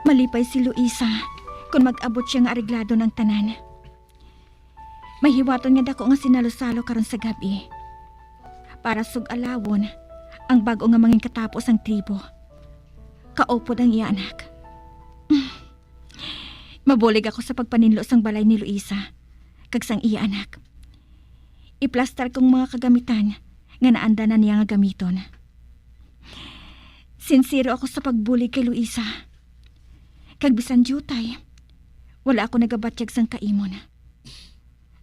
Malipay si Luisa kung mag-abot siya nga areglado ng tanan. Mahiwaton nga dako nga sinalo-salo karon sa gabi. Para sug-alawon ang bago nga mangin katapos ang tribo. Kaupod ang iya anak. Mabulig ako sa pagpaninlo sang balay ni Luisa kag sang iya anak. Iplastar kong mga kagamitan nga naanda na niya nga gamiton. Sincero ako sa pagbulig kay Luisa. Kag bisan jutay, wala ako nagabatyag sang kaimon.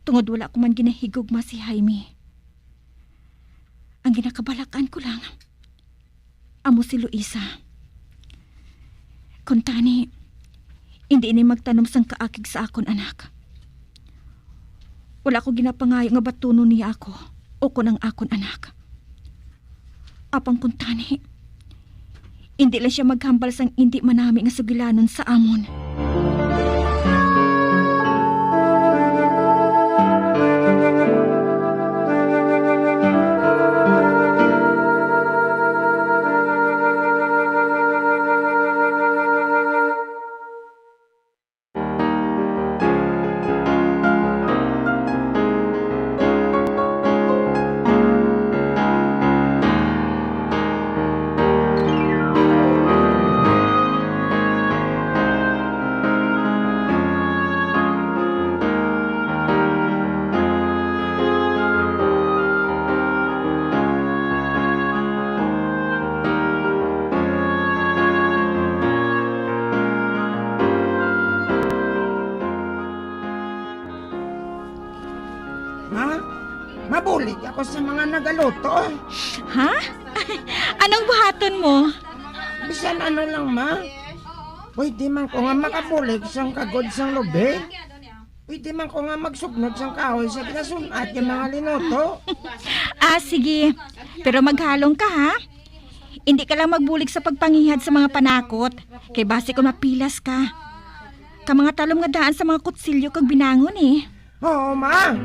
Tungod wala ko man ginahigugma si Jaime. Ang ginakabalakan ko lang, amo si Luisa. Kung tani, hindi ini magtanom sang kaakig sa akon anak. Wala ko ginapangayo nga batuno niya ako o kun ang akon anak. Apang kung tani, hindi lang siya maghambal sang hindi manami nga sugilanon sa amon. Mabulig ako sa mga nagaluto. Ha? Anong buhaton mo? Bisan ano lang, ma. Pwede man ko nga makabulig sang kagod sang lubig. Pwede man ko nga magsugnod sang kahoy sa kinasunat yung mga linuto. Sige. Pero maghalong ka, ha? Hindi ka lang magbulig sa pagpangihad sa mga panakot. Kay base ko mapilas ka. Ka mga talom nga daan sa mga kutsilyo kag binangon eh. Oo, ma.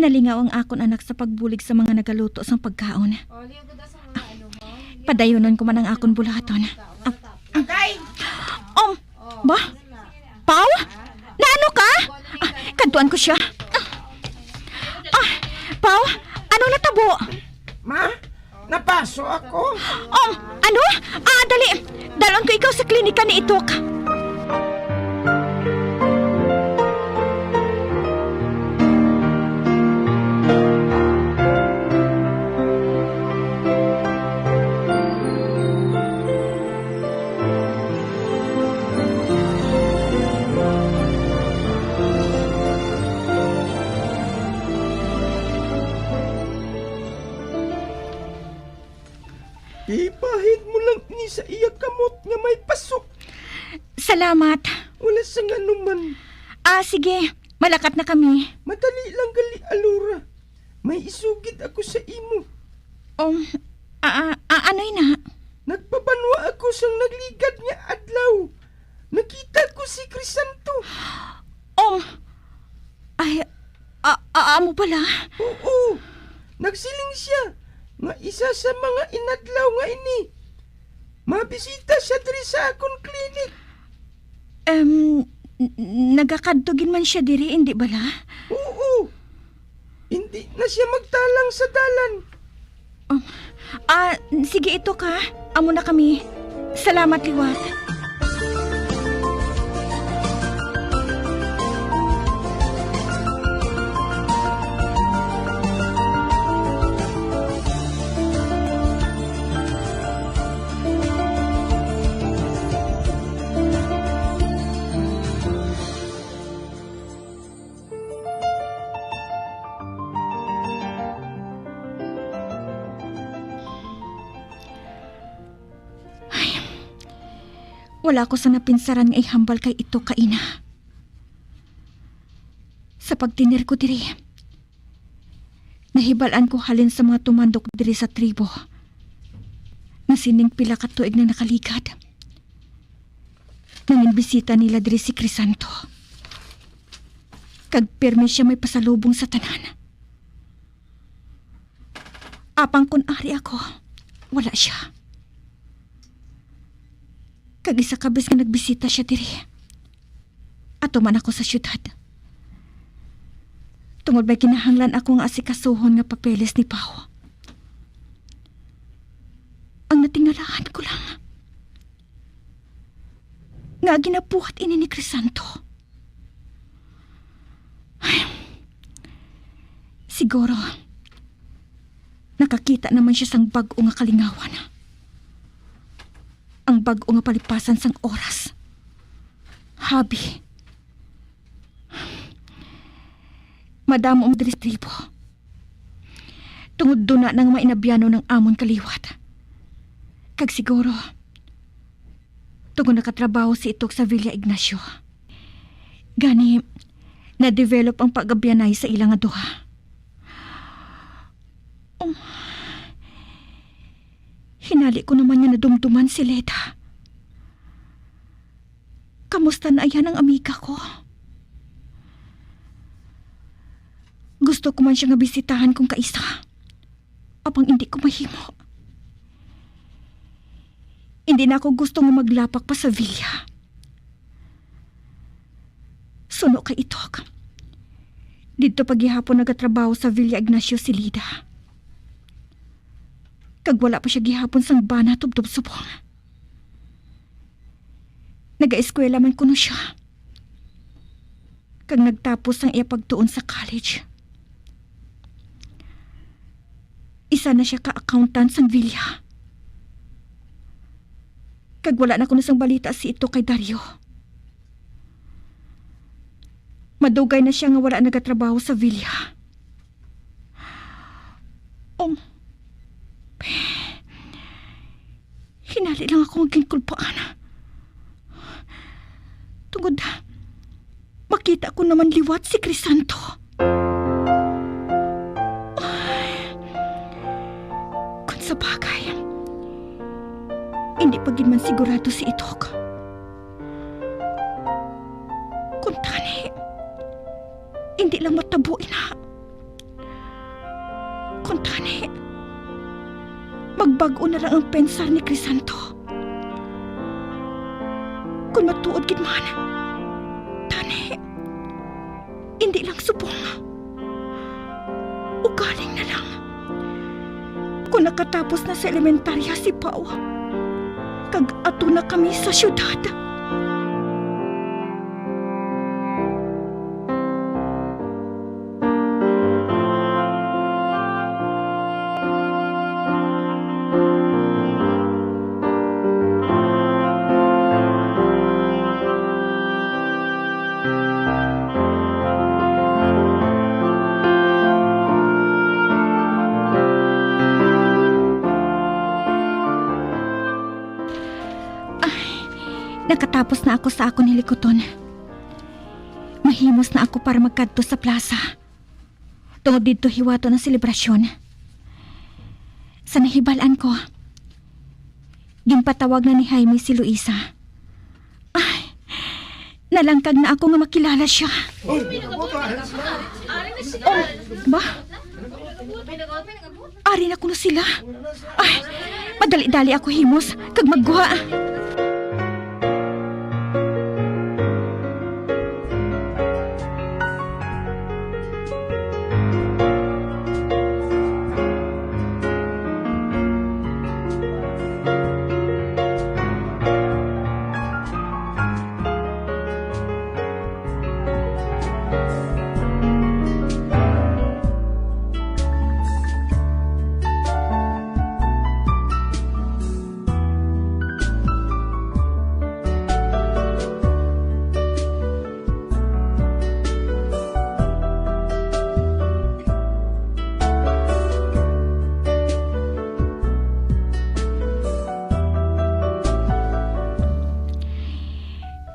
Nalingaw ang akon anak sa pagbulig sa mga nagaluto sang pagkaon. Padayonon ko man ang akon bulaton. Agay! Ba? Pau? Naano ka? Tuan ko siya. Pao, ano natabo? Ma, napaso ako. Ano? Dali. Dalon ko ikaw sa klinika ni Itok. Ipahid mo lang ni sa iya kamot nga may pasok. Salamat. Wala sa nganuman. Sige. Malakat na kami. Madali lang gali, Alora. May isugid ako sa imo. Ano'y na? Nagpabanwa ako sang nagligad niya adlaw. Nakita ko si Crisanto. Amo pala? Oo. Nagsiling siya nga isa sa mga inadlaw nga ini. Mabisita siya diri sa akong klinik. Nagakadtugin man siya diri, hindi bala? Oo. Hindi na siya magtalang sa dalan. Sige, ito ka. Amo na kami. Salamat, Liwat. Wala ko sa napinsaran nga ihambal kay ito kaina. Sa pagtinir ko diri, nahibalan ko halin sa mga tumandok diri sa tribo. Nasining pila ka tuig na nakaligad. Nanginbisita nila diri si Crisanto. Kag pirmi siya may pasalubong sa tanan. Apang kun ari ako, wala siya. Kag isa kabis nga nagbisita siya diri. Ato man ako sa syudad. Tungod may kinahanglan ako nga asikasuhon nga papeles ni Pao. Ang natingalahan ko lang nga ginabuhat ini ni Crisanto. Siguro nakakita naman siya sang bag-o nga kalingawan. Ang bag-o nga palipasan sang oras. Habi. Madamo ang tribo. Tungod doon na nang mainabyano ng amon kaliwat. Kag siguro, tungod nakatrabaho si Itok sa Villa Ignacio. Gani, na-develop ang pag-abyanay sa ilang aduha. Hinali ko naman niya na dumduman si Leda. Kamusta na yan ang amiga ko? Gusto ko man siya nga bisitahan kung kaisa. Apang hindi ko mahimo. Hindi na ako gusto nga maglapak pa sa villa. Suno kay Itok. Dito paghihapon nagatrabaho sa Villa Ignacio si Leda. Kag wala pa siya gihapon sang bana tubtob subong. Naga-eskwela man kuno siya. Kag nagtapos ang iya pagtuon sa college. Isa na siya ka-accountant sang villa. Kag wala na kuno sang balita si ito kay Dario. Madugay na siya nga wala nagatrabaho sa villa. Hinali lang ako maging kulpaan. Tungod, makita ko naman liwat si Crisanto. Kung sa bagay, hindi pa gid man sigurado si Itok. Kung tani, hindi lang matabuin ha. Kung tani, magbago na lang ang pensar ni Crisanto. Kung matuod gid man, tani, Hindi lang subong. Ugaling na lang. Kung nakatapos na sa elementarya si Pao, kag ato na kami sa syudad. Nakatapos na ako sa akong hilikoton. Mahimos na ako para magkadto sa plaza. Tungod dito hiwato ng selebrasyon. Sa nahibalaan ko, ginpatawag na ni Jaime si Luisa. Ay, nalangkag na ako nga makilala siya. Oh, ba? Ari na kuno sila. Ay, madali-dali ako himos, kag magguha.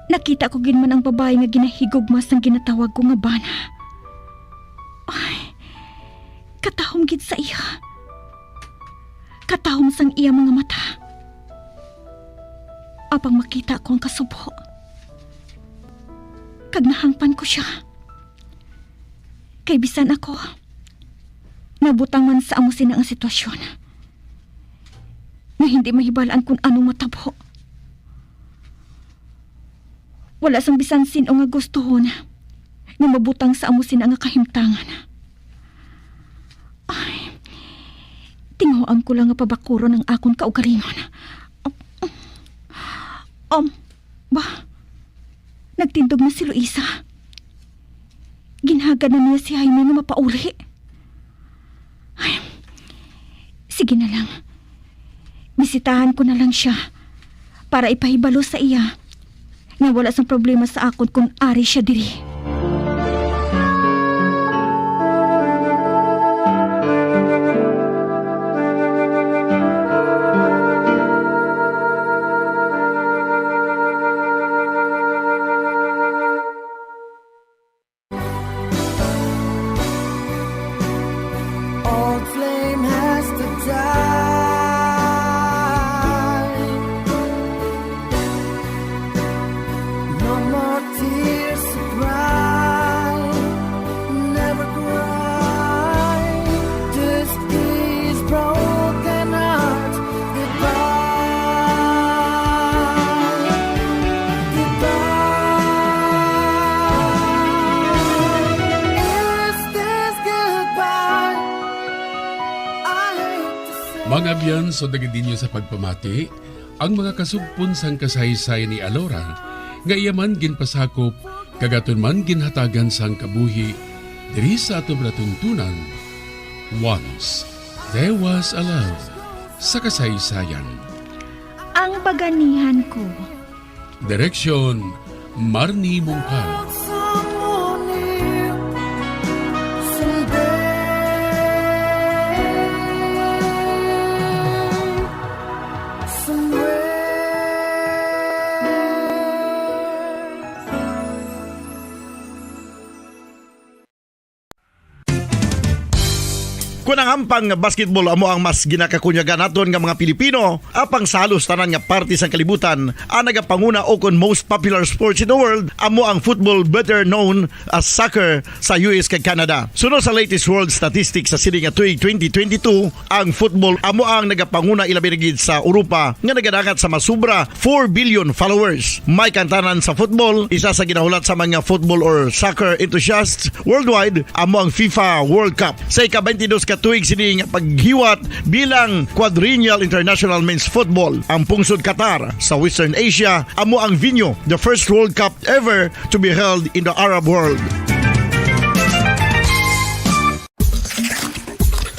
Nakita ko ginman ang babae nga ginahigugmas ng ginatawag ko nga bana. Ay, katahom gid sa iya. Katahom sang iya mga mata. Apang makita ko ang kasubo. Kag nahangpan ko siya. Kay bisan ako, nabutang man sa amo sina ang sitwasyon. Na hindi mahibalaan kung anong matabo. Wala sang bisan sino nga gustuhon nga mabutang sa amo sina nga kahimtangan. Ay, tinguan ko lang nga pabakuron ang akon kaugalingon. Ba? Nagtindog na si Luisa. Ginhagad na niya si Jaime nga mapauli. Ay, sige na lang. Bisitahan ko na lang siya para ipahibalo sa iya nga wala sang problema sa akon kung ari siya diri. Old flame has to die. No more tears to cry. Never cry. This is broken heart. Goodbye. Goodbye. Is this goodbye? Mga biyan, so dagadinyo sa pagpamati, ang mga kasugpon sang kasaysay ni Alora, nga iyaman ginpasakop, kagaton man ginhatagan sang kabuhi, diri sa atong latuntunan. Once, there was a love sa kasaysayan. Ang baganihan ko. Direksyon, Marnie Mongkal. Kung ang ampang basketball amo ang mas ginakakunyagan naton nga mga Pilipino, apang sa halos tanan nga parte sang kalibutan, ang nagapanguna o kon most popular sports in the world, amo ang football, better known as soccer sa US kag Canada. Sunod sa latest world statistics sa sini nga tuig 2022, ang football amo ang nagapanguna ilabi na gid sa Europa nga nagadangat sa masubra 4 billion followers. May kantanan sa football, isa sa ginahulat sa mga football or soccer enthusiasts worldwide amo ang FIFA World Cup. Sa ika-22 ka tuig sini nga paghiwat bilang quadrennial international men's football. Ang pungsod Qatar sa Western Asia amo ang venue, the first World Cup ever to be held in the Arab world.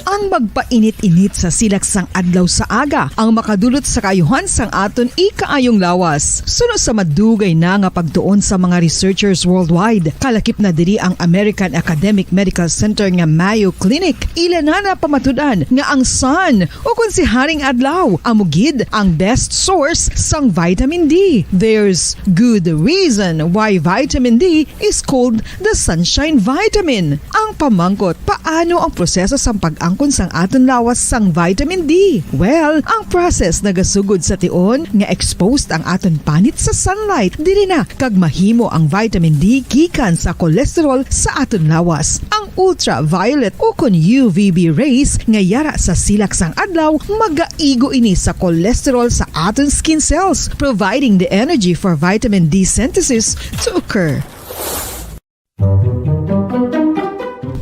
Ang magpainit-init sa silaksang adlaw sa aga ang makadulot sa kayuhan sang aton ikaayong lawas. Sunod sa madugay na nga pagtuon sa mga researchers worldwide, kalakip na diri ang American Academic Medical Center nga Mayo Clinic. Ila na pamatudan nga ang sun o kung si Haring Adlaw amugid ang best source sang vitamin D. There's good reason why vitamin D is called the sunshine vitamin. Ang pamangkot, paano ang proseso sang pag-angkon sang aton lawas sang vitamin D? Well, ang process nagasugod sa tion nga exposed ang aton panit sa sunlight dili na kag mahimo ang vitamin D gikan sa cholesterol sa aton lawas. Ang ultraviolet o kon UVB rays nga yara sa silak sang adlaw magaigo ini sa cholesterol sa aton skin cells, providing the energy for vitamin D synthesis to occur.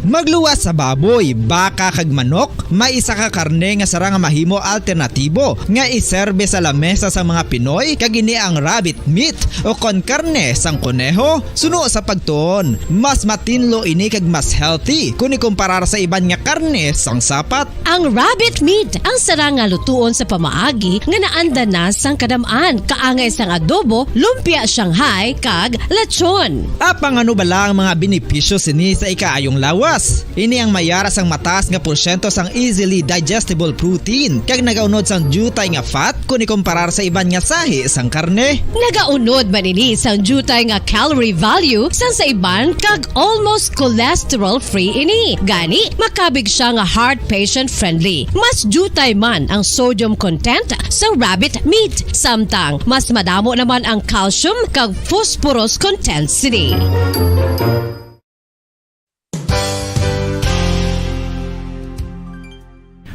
Magluwas sa baboy, baka kag manok, may isa ka karne nga sara nga mahimo alternatibo nga iserbe sa lamesa sa mga Pinoy kag ini ang rabbit meat o kon karne sang kuneho. Suno sa pagtuon, mas matinlo ini kag mas healthy kung ikumparar sa iban nga karne sang sapat. Ang rabbit meat ang sara nga lutuon sa pamaagi nga naanda na sang kadamaan, kaangay sang adobo, lumpia Shanghai kag lechon. Apang ano bala ang mga benepisyo sini sa ikaayong lawas? Ini ang mayara sang mataas nga porsyento sang easily digestible protein kag nagaunod sang jutay nga fat kung ikumparar sa iban nga sahi sang karne. Nagaunod man ini sang jutay nga calorie value sang sa iban kag almost cholesterol free ini. Gani makabig siya nga heart patient friendly. Mas jutay man ang sodium content sa rabbit meat, samtang mas madamo naman ang calcium kag phosphorus content sini.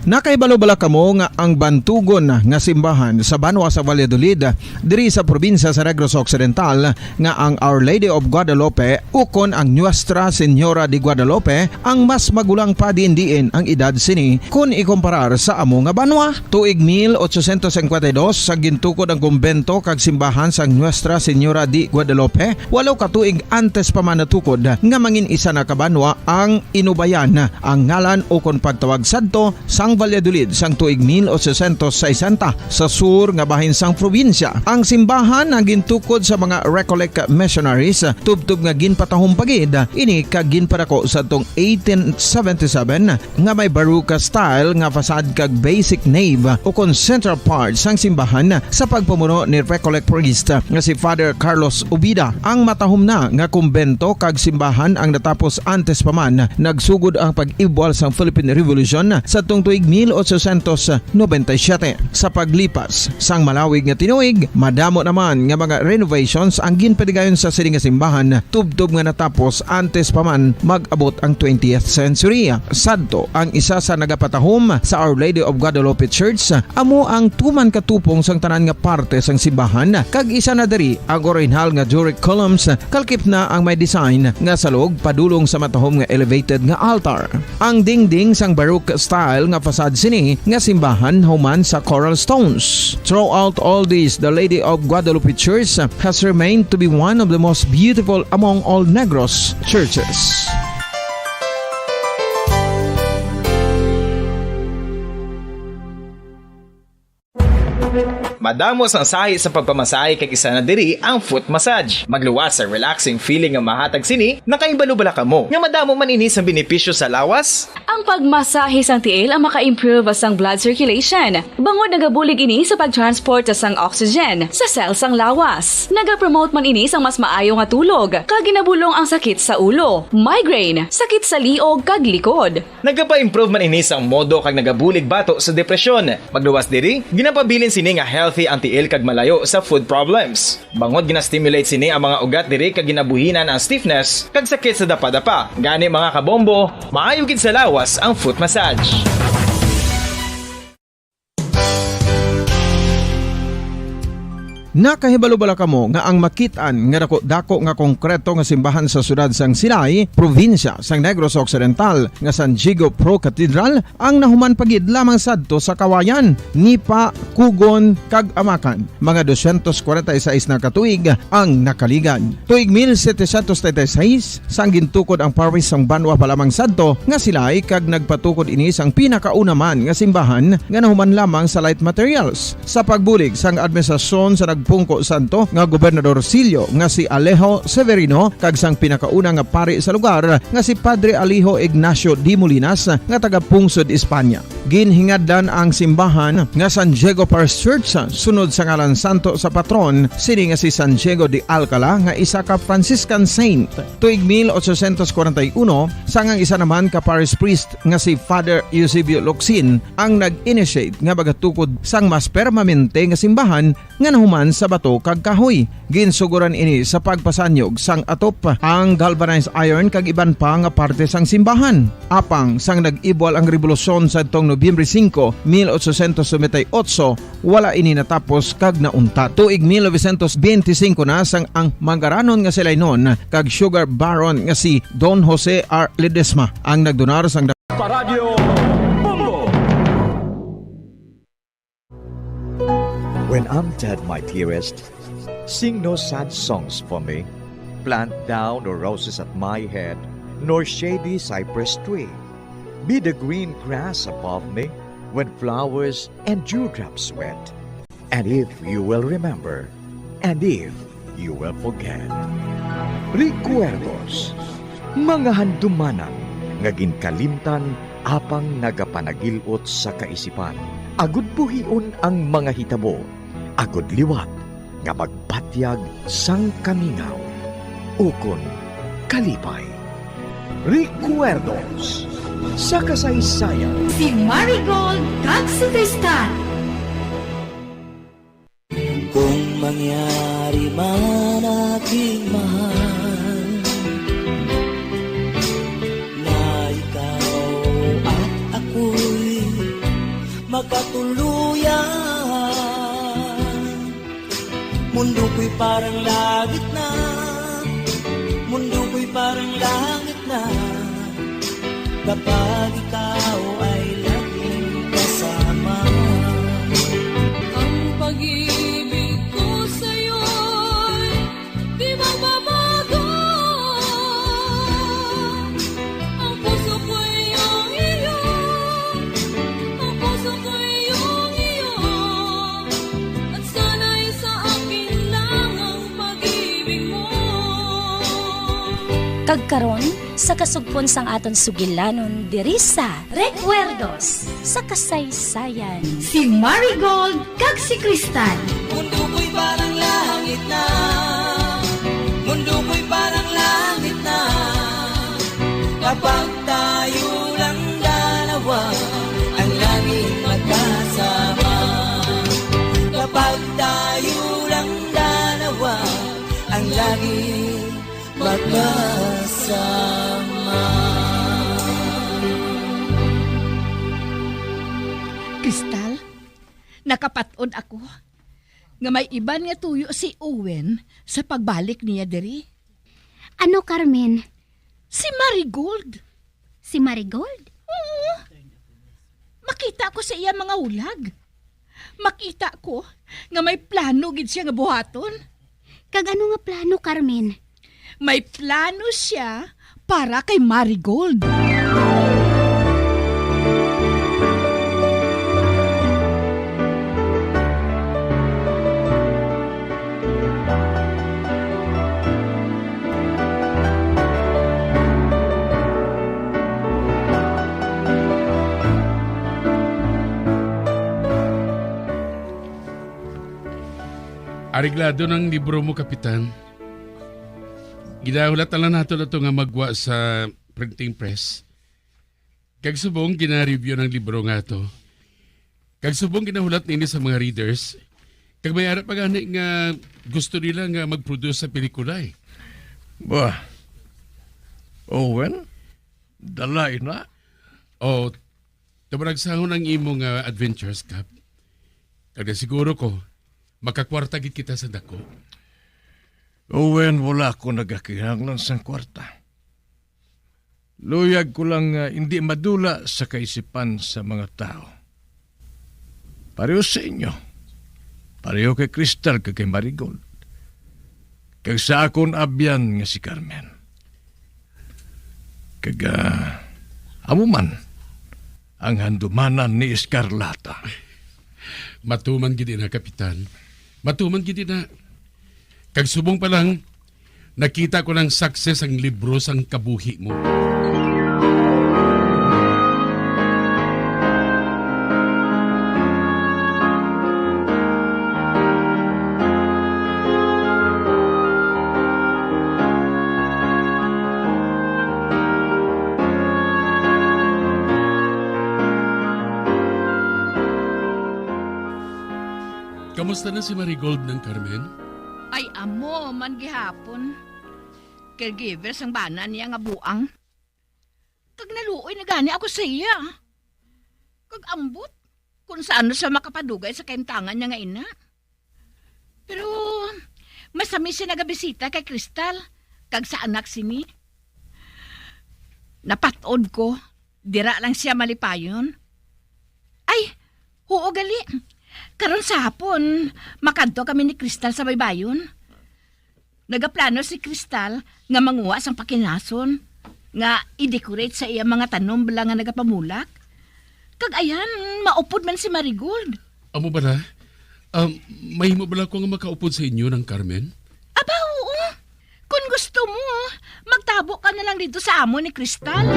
Nakaibalo-bala kamo nga ang bantugon nga simbahan sa Banwa sa Valladolid diri sa probinsya sa Negros Occidental nga ang Our Lady of Guadalupe ukon ang Nuestra Señora de Guadalupe ang mas magulang pa diin ang edad sini kung ikumparar sa amo nga banwa. Tuig 1852 sa gintukod ang kumbento kag simbahan sa Nuestra Señora de Guadalupe, walo ka tuig antes pa man natukod nga mangin isa na kabanwa ang inubayan ang ngalan ukon pagtawag sadto sang Valladolid sang tuig 1860 sa sur nga bahin sang probinsya. Ang simbahan ang gintukod sa mga Recollect missionaries tubtub nga ginpatahong pagid ini kag ginpadako sa tong 1877 nga may baroque style nga fasad kag basic nave o kon central part sang simbahan sa pagpamuno ni Recollect priest nga si Father Carlos Ubida. Ang matahom na nga kumbento kag simbahan ang natapos antes pa man nagsugod ang pag-ibwal sang Philippine Revolution sa tong tuig 1897. Sa paglipas sang malawig nga tinuig, madamo naman nga mga renovations ang ginpadigayon sa sining nga simbahan tubtob nga natapos antes pa man mag-abot ang 20th century. Sadto ang isa sa nagapatahom sa Our Lady of Guadalupe Church amo ang tuman katupong sang tanan nga parte sang simbahan kag isa na diri ang original nga Doric columns kalkip na ang may design nga salog padulong sa matahom nga elevated nga altar. Ang dingding sang baroque style nga fasad sini nga simbahan human sa coral stones. Throughout all this, the Lady of Guadalupe Church has remained to be one of the most beautiful among all Negros churches. Madamos ang sahi sa pagpamasahe kay isa na diri ang foot massage. Magluwas sa relaxing feeling nga mahatag sini, nakaibalo-bala ka mo. Nga madamo man ini sa benepisyo sa lawas. Ang pagmasahe sang tiil ang maka-improve sang blood circulation. Bangod nagabulig ini sa pagtransport sang oxygen sa cells sang lawas. Nagapromote man ini sang mas maayo nga tulog, kag ginabulong ang sakit sa ulo, migraine, sakit sa liog kag likod. Nagapa-improve man ini sang modo kag nagabulig bato sa depresyon. Magluwas diri, ginapabilin sini nga healthy ang tiil kag malayo sa food problems. Bangod gina-stimulate sini ang mga ugat diri kag ginabuhinan ang stiffness kag sakit sa dapa-dapa. Gani mga kabombo, maayo gid sa lawas ang foot massage. Nakahibalo-bala kamo nga ang makitaan nga dako nga konkreto nga simbahan sa sudad sang Sinai, probinsya sang Negros Occidental nga San Diego Pro Cathedral ang nahuman pagid lamang sadto sa kawayan, Nipa, Kugon kag Amakan. Mga 246 na katuig ang nakaligan. Tuig 1736 sang gintukod ang parish sang Banwa pa lamang sadto nga silay kag nagpatukod ini sang pinakauna man nga simbahan nga nahuman lamang sa light materials. Sa pagbulig sang administrasyon sa Pungko Santo nga Gobernador Silio nga si Alejo Severino kag sang pinakauna nga pari sa lugar nga si Padre Alijo Ignacio Di Molinas nga taga Pungsod, Espanya. Ginhingaddan ang simbahan nga San Diego Parish Church sunod sa ngalan santo sa patron sini nga si San Diego de Alcala nga isa ka Franciscan saint. Tuig 1841 sangang isa naman ka parish priest nga si Father Eusebio Locsin ang nag-initiate nga bagatukod sang mas permanente nga simbahan nga nahuman sa bato kag kahoy. Ginsuguran ini sa pagpasanyog sang atop ang galvanized iron kag iban pa nga parte sang simbahan. Apang sang nag-ibwal ang revolusyon sa tong Nobyembre 5, 1898, wala ini natapos kag naunta. Tuig 1925 na sang ang mangaranon nga sila noon kag sugar baron nga si Don Jose R. Ledesma ang nagdonar sang Paradyo Bumbo. When I'm dead, my dearest, sing no sad songs for me. Plant down no roses at my head, nor shady cypress tree. Be the green grass above me when flowers and dewdrops wet. And if you will remember, and if you will forget. Recuerdos, mga handumanan, nga ginkalimtan apang nagapanagilot sa kaisipan. Agud buhion ang mga hitabo, agud liwat nga magpatyag sang kamingaw. Ukon kalipay. Recuerdos sa kasaysayan. Si Marigold kag si Tristan. Kung mangyari man aking mahal na ikaw at ako'y magkatuluyan, mundo ko'y parang langit na, mundo ko'y parang langit na, kapag ikaw ay laging kasama. Ang pag-ibig ko sa'yo'y di magbabago. Ang puso ko'y iyong iyo, ang puso ko'y iyong iyo, at sana'y sa akin lang ang pag-ibig mo. Kagkaron sa kasugpon sang aton sugilanon diri sa Recuerdos sa kasaysayan. Si Marigold kag si Tristan. Mundo ko'y parang langit na, mundo ko'y parang langit na, kapag tayo lang dalawa ang laging magkasama. Kapag tayo lang dalawa ang laging magkasama. Kristal, nakapaton ako nga may iban nga tuyo si Owen sa pagbalik niya diri. Ano, Carmen? Si Marigold. Si Marigold? Oo. Makita ko sa iya mga ulag. Makita ko nga may plano gid siya nga buhaton. Kag ano nga plano, Carmen? May plano siya para kay Marigold. Ariglado ng libro mo, Kapitan. Ginahulat lang nato na ito nga magwa sa printing press. Kag subong gina-review ng libro nga to. Kag subong ginahulat nini sa mga readers. Kag may arap pagani nga gusto nila nga mag-produce sa pelikula eh. Bah, Owen, dalay na. O, tabaragsahon ang imo nga Adventures Cup. Kag siguro ko, makakwarta gid kita sa dako. Owen, wala ko nagakinahanglan sa kwarta. Luyag ko lang hindi madula sa kaisipan sa mga tao. Pareho sa inyo. Pareho kay Crystal kay Marigold. Kag sa akon abyan nga si Carmen. Kag amo man ang handumanan ni Escarlata. Matuman gid na, Kapitan. Matuman gid na. Kag subong pa lang, nakita ko ng success ang libro sang kabuhi mo. Kamusta na si Marigold ng Carmen? Ay amo, man gihapon. Caregiver sang bana niya nga buang. Kag naluoy na gani ako sa iya. Kag ambot, kung saan siya makapadugay sa kaimtangan niya nga ina. Pero, masami siya nagabisita kay Crystal, kag sa anak sini. Napatod ko, dira lang siya malipayon. Ay, oo gali. Karon sa hapon, makadto kami ni Crystal sa baybayon. Nagaplano si Crystal nga manguha sang pakinason, nga i-decorate sa iya mga tanom bala nga nagapamulak. Kag ayan, maupod man si Marigold. Amo ba na? Mahimo bala ko nga makaupod sa inyo ng Carmen? Aba, oo. Kung gusto mo, magtabo ka na lang dito sa amo ni Crystal.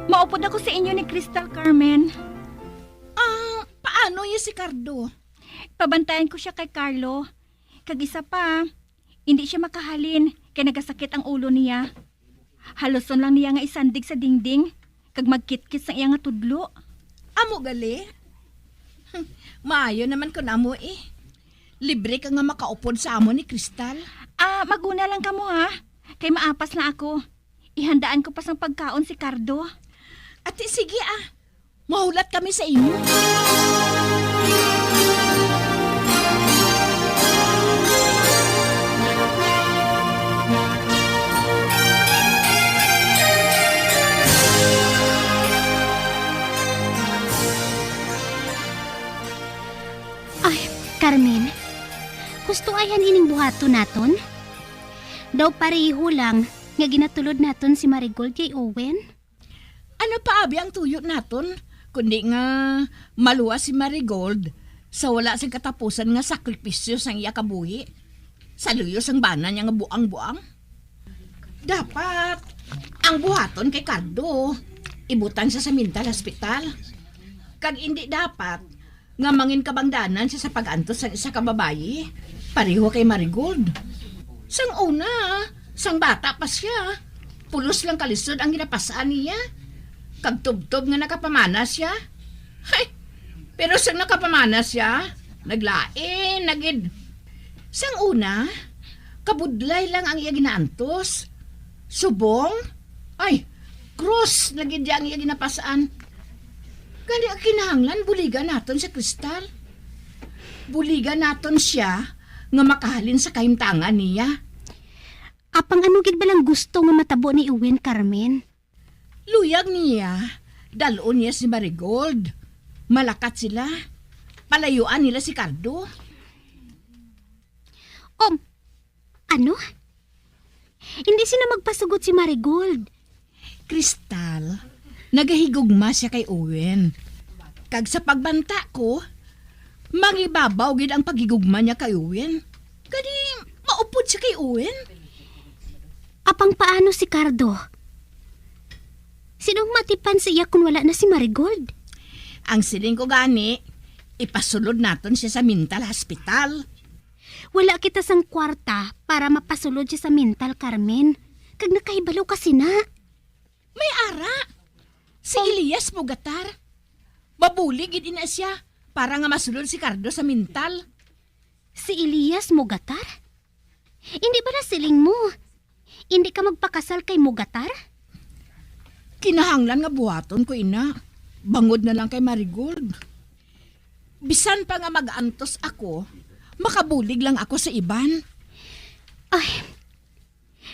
Maupod ako sa inyo ni Crystal, Carmen. Paano yung si Cardo? Pabantayan ko siya kay Carlo. Kag isa pa, hindi siya makahalin kaya nagasakit ang ulo niya. Haloson lang niya nga isandig sa dingding kag magkit-kit sa iya nga tudlo. Amo gali? Maayo naman ko namo eh. Libre ka nga makaupod sa amo ni Crystal. Maguna lang kamo ha. Kay maapas na ako. Ihandaan ko pa sang pagkaon si Cardo. Ate, sige mahulat kami sa inyo. Ay, Carmen, gusto ayan ining buhato naton? Daw pareho lang nga ginatulod naton si Marigold kay Owen? Ano pa abi ang tuyot naton? Kundi nga maluwa si Marigold sa wala sing katapusan nga sakripisyo sang iya kabuhi. Sa luyo sang bana niya nga buang-buang. Dapat ang buhaton kay Cardo ibutang siya sa mental hospital. Kag hindi dapat nga mangin kabangdanan siya sa pag-antos sa isa ka babayi. Pareho kay Marigold. Sang una, sang bata pa siya. Pulos lang kalisod ang ginapasaan niya. Kagtubtob nga nakapamana siya. Hay, pero sang nakapamana siya, naglain, nagid. Sang una, kabudlay lang ang iya ginaantos. Subong, ay, cross, nagid ang iya ginapasaan. Gani ang kinahanglan, buligan naton sa Crystal. Buligan naton siya nga makahalin sa kaimtangan niya. Apang ano gid balang gusto nga matabo ni Owen, Carmen? Luyag niya, dalon niya si Marigold. Malakat sila. Palayuan nila si Cardo. Ano? Hindi sila magpasugot si Marigold. Kristal, nagahigugma siya kay Owen. Kag sa pagbanta ko, mangibabaw gid ang paghigugma niya kay Owen. Kadi maupod siya kay Owen. Apang paano si Cardo? Sinong matipan siya kung wala na si Marigold? Ang siling ko gani, ipasulod naton siya sa mental hospital. Wala kita sang kwarta para mapasulod siya sa mental, Carmen. Kag nakahibalo kasi na. May ara. Si Elias Mugatar. Mabulig gid ina siya para nga masulod si Cardo sa mental. Si Elias Mugatar? Hindi ba na siling mo? Hindi ka magpakasal kay Mugatar? Kinahanglan nga buhaton ko, ina. Bangod na lang kay Marigold. Bisan pa nga mag-antos ako, makabulig lang ako sa iban. Ay,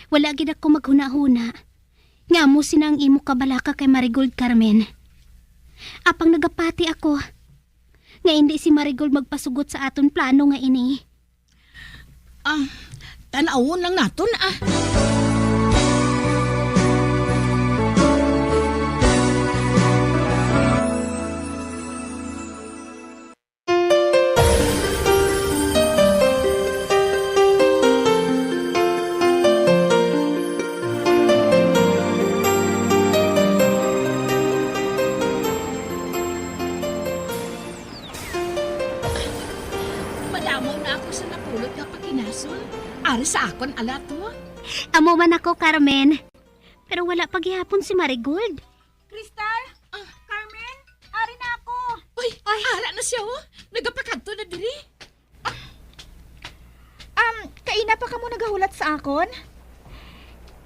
wala gid ako maghuna-huna. Nga mo sinang imo kabalaka kay Marigold, Carmen. Apang nagapati ako, nga hindi si Marigold magpasugot sa aton plano nga ini. Tanawon lang naton Madamaw na ako sa napulot nga pakinason. Ari sa akon ala to. Amo man ako, Carmen. Pero wala paghihapon si Marigold. Kristal? Carmen? Ari na ako. Uy, ara na siya Nagapakadto na diri. Kaina pa ka mo nagahulat sa akon?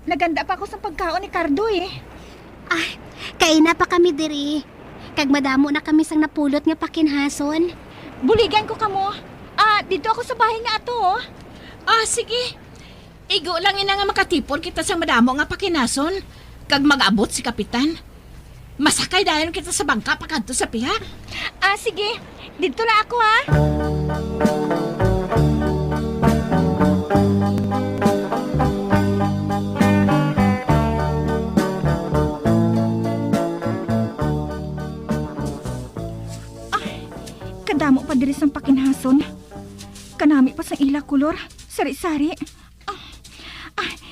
Naganda pa ako sa pagkaon ni Cardo Ay, kaina pa kami diri. Kag madamo na kami sang napulot nga pakinhason. Buligan ko kamo. Dito ako sa bahay nga ato Sige. Igo lang ina nga makatipon kita sa madamo nga pakinason. Kag mag-abot si Kapitan. Masakay dayon kita sa bangka pakadto sa piha. Sige. Dito na ako Kadamo pa diri sang pakinhason. Kanami pa sang ila kulor. Sari-sari.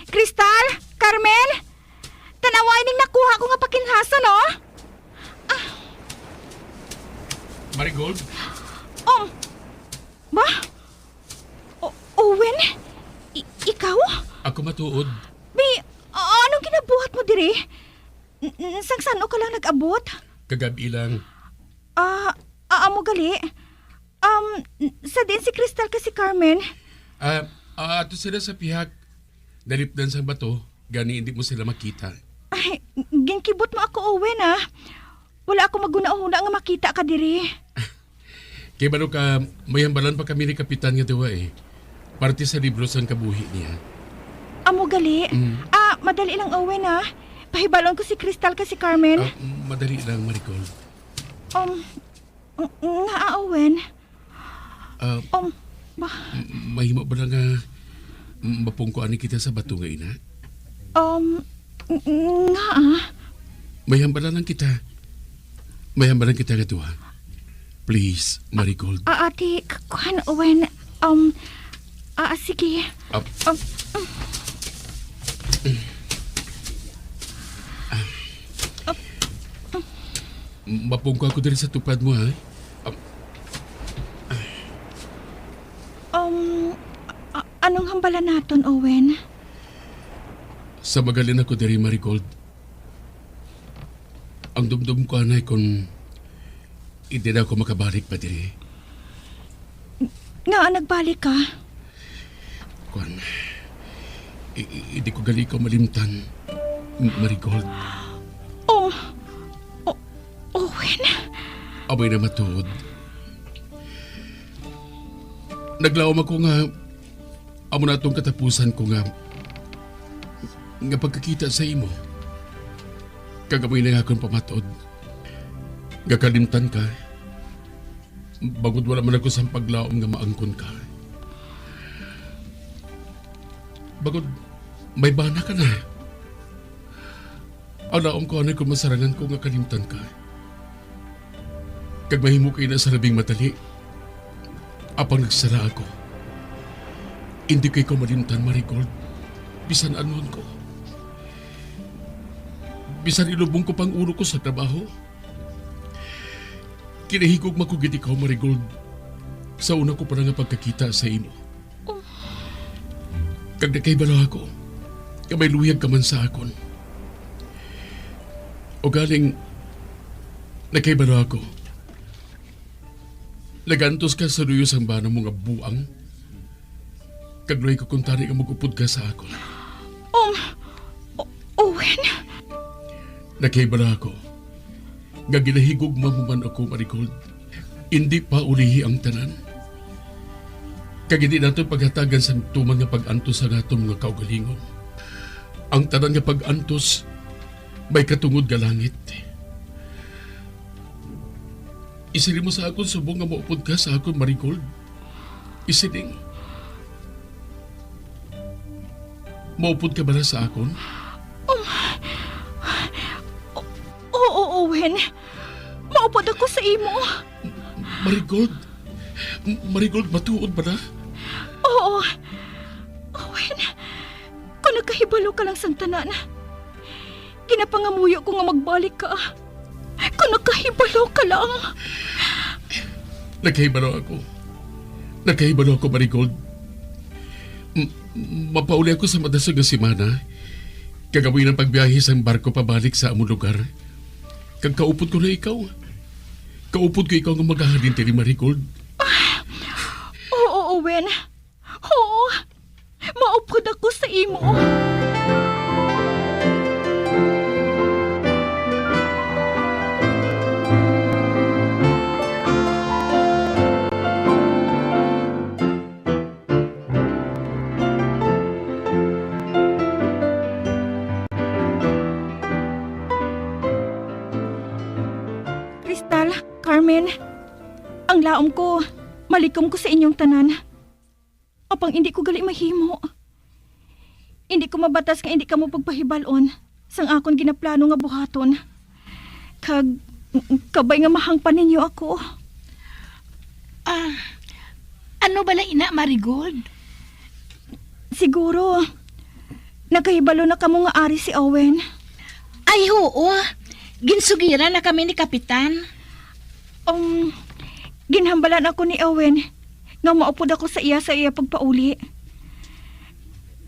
Kristal! Carmen! Tanaway ning nakuha ko nga pakinhason, Marigold? Ba? Owen? Ikaw? Ako matuod. Anong ginabuhat mo diri? Sang sano ka lang nag-abot? Kagabi lang. Amo gali. Sa din si Kristal kasi Carmen. Ato sila sa pihak. Dalipdan sa bato, gani hindi mo sila makita. Ay, ginkibot mo ako, Owen, Wala ako maguna-una nga makita ka diri. Kaya balo ka, may hambalan pa kami ni Kapitan nga dawa Parte sa libro sang kabuhi niya. Amo gali. Madali lang, Owen, Pahibalon ko si Kristal kasi Carmen. Madali lang, Marigold. Owen. Mahimo ba lang mapungkuan ni kita sa bato nga ina? May hambalan lang kita. May hambalan kita nga tuwa. Please, Marigold. Ate, kuhan, Owen. Sige. Mapungko ako diri sa tupad mo, Anong hambalan naton, Owen? Sa magalin ako diri, Marigold. Ang dumdum ko anay kung hindi na ako makabalik pa diri. Nga, nagbalik ka? Kwan, hindi ko gali ko malimtan, Marigold. Owen? Abay na matuod. Naglawam ako nga amo na itong katapusan ko nga pagkakita sa imo. Kagamoy na nga akong pamatod. Gakalimtan ka. Bagod wala man ako sa paglaom nga maangkon ka. Bagod may bana ka na. Alaom ko anay kung masarangan ko nga kalimtan ka. Kag mahimo kayo na sa labing madali. Apang nagsara ako. Hindi kayo ko malimtan, Marigold. Bisan anuan ko. Bisan ilubong ko pang ulo ko sa trabaho. Kinahigog makugid ikaw, Marigold. Sa una ko pa nga pagkakita sa imo. Kag nakaibalo ako, kamay luyag ka man sa akon. O galing, nakaibalo ako. Nagantos ka sa luyos ang bana mong buang. Kag loy ko kuntari ka magupod ka sa akon. Owen? Nakaibalo ako. Nga ginahigog mamuman ako, Marigold. Hindi pa ulihi ang tanan. Kag hindi nato paghatagan sa tuman nga pag-antos sa natong mga kaugalingon. Ang tanan nga pag-antos, may katungod nga langit. Isili mo sa akon subong nga maupod ka sa akon, Marigold. Isiling. Maupod ka ba na sa akon? Oo, Owen. Maupod ako sa imo. Marigold? Marigold, matuod ba na? Oo. Owen, kung nagkahibalo ka lang sa tanan, ginapangamuyo ko nga magbalik ka. Kung nagkahibalo ka lang. Nagkahibalo ako. Nagkahibalo ako, Marigold. Mapauli ako sa madasog nga simana. Kagawin ang pagbiyahe sa barko pabalik sa among lugar. Kag kaupod ko na ikaw. Kaupod ko ikaw nga maghahalin tini, Marigold. Oo, Owen. Oo. Maupod ako sa imo. Crystal, Carmen, ang laom ko, malikom ko sa inyong tanan. Apang hindi ko gali mahimo. Hindi ko mabatas nga hindi ka mo pagpahibalon sang akon ginaplano nga buhaton. Kag kabay nga mahangpan ninyo ako. Ano bala ina, Marigold? Siguro, nagkahibalo na kamo nga ari si Owen. Ay, oo. Ginsugira na kami ni Kapitan. Ginhambalan ako ni Owen nga maupod ako sa iya pagpauli.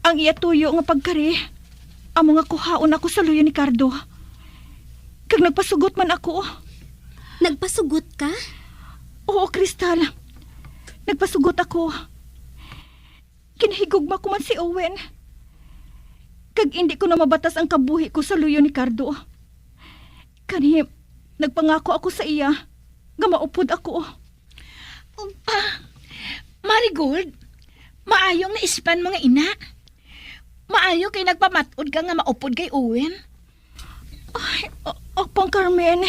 Ang iya tuyo nga pagkari, ang mga kuhaon ako sa luyo ni Cardo. Kag nagpasugot man ako. Nagpasugot ka? Oo, Crystal. Nagpasugot ako. Kinahigugma ko man si Owen. Kag hindi ko na mabatas ang kabuhi ko sa luyo ni Cardo. Kani, nagpangako ako sa iya nga maupod ako. Marigold, maayong naispan mga ina. Maayo kay nagpamatod ka nga maupod kay Owen. Ay, apang Carmen,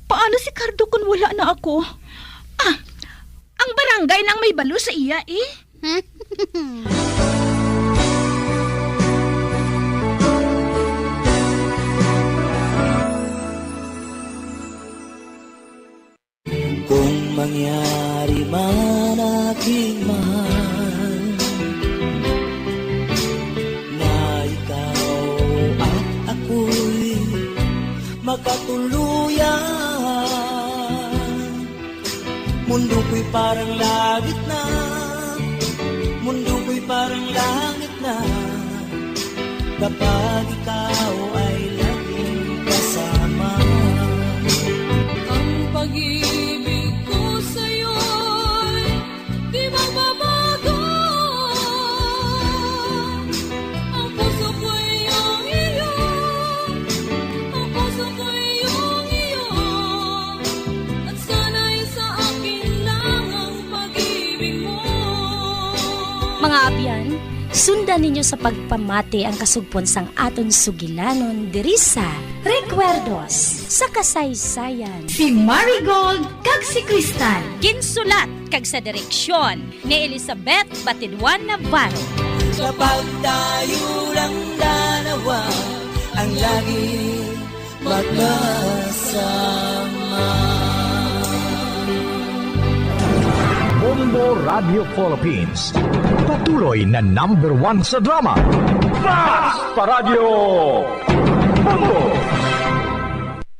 paano si Cardo kung wala na ako? Ang barangay nang may balo sa iya eh. Kung mangyari man aking mahal na ikaw at ako'y magkatuluyan, mundo ko'y parang langit na, mundo ko'y parang langit na, kapag ikaw ay laging kasama. Ang pag-ibig ko sa'yo'y di magbabago. Ang puso ko'y iyong iyo, ang puso ko'y iyong iyo, at sana'y sa akin lang ang pag-ibig mo. Mga abyan, sundan ninyo sa pagpamati ang kasugpon sang aton sugilanon diri sa Recuerdos sa kasaysayan. Si Marigold kag si Crystal. Ginsulat kag sa direksyon ni Elizabeth Batidwan Navarro. Kapag tayo lang dalawa ang lagi magkasama. Bombo Radio Philippines. Patuloy na #1 sa drama. Fast pa Radio Bombo!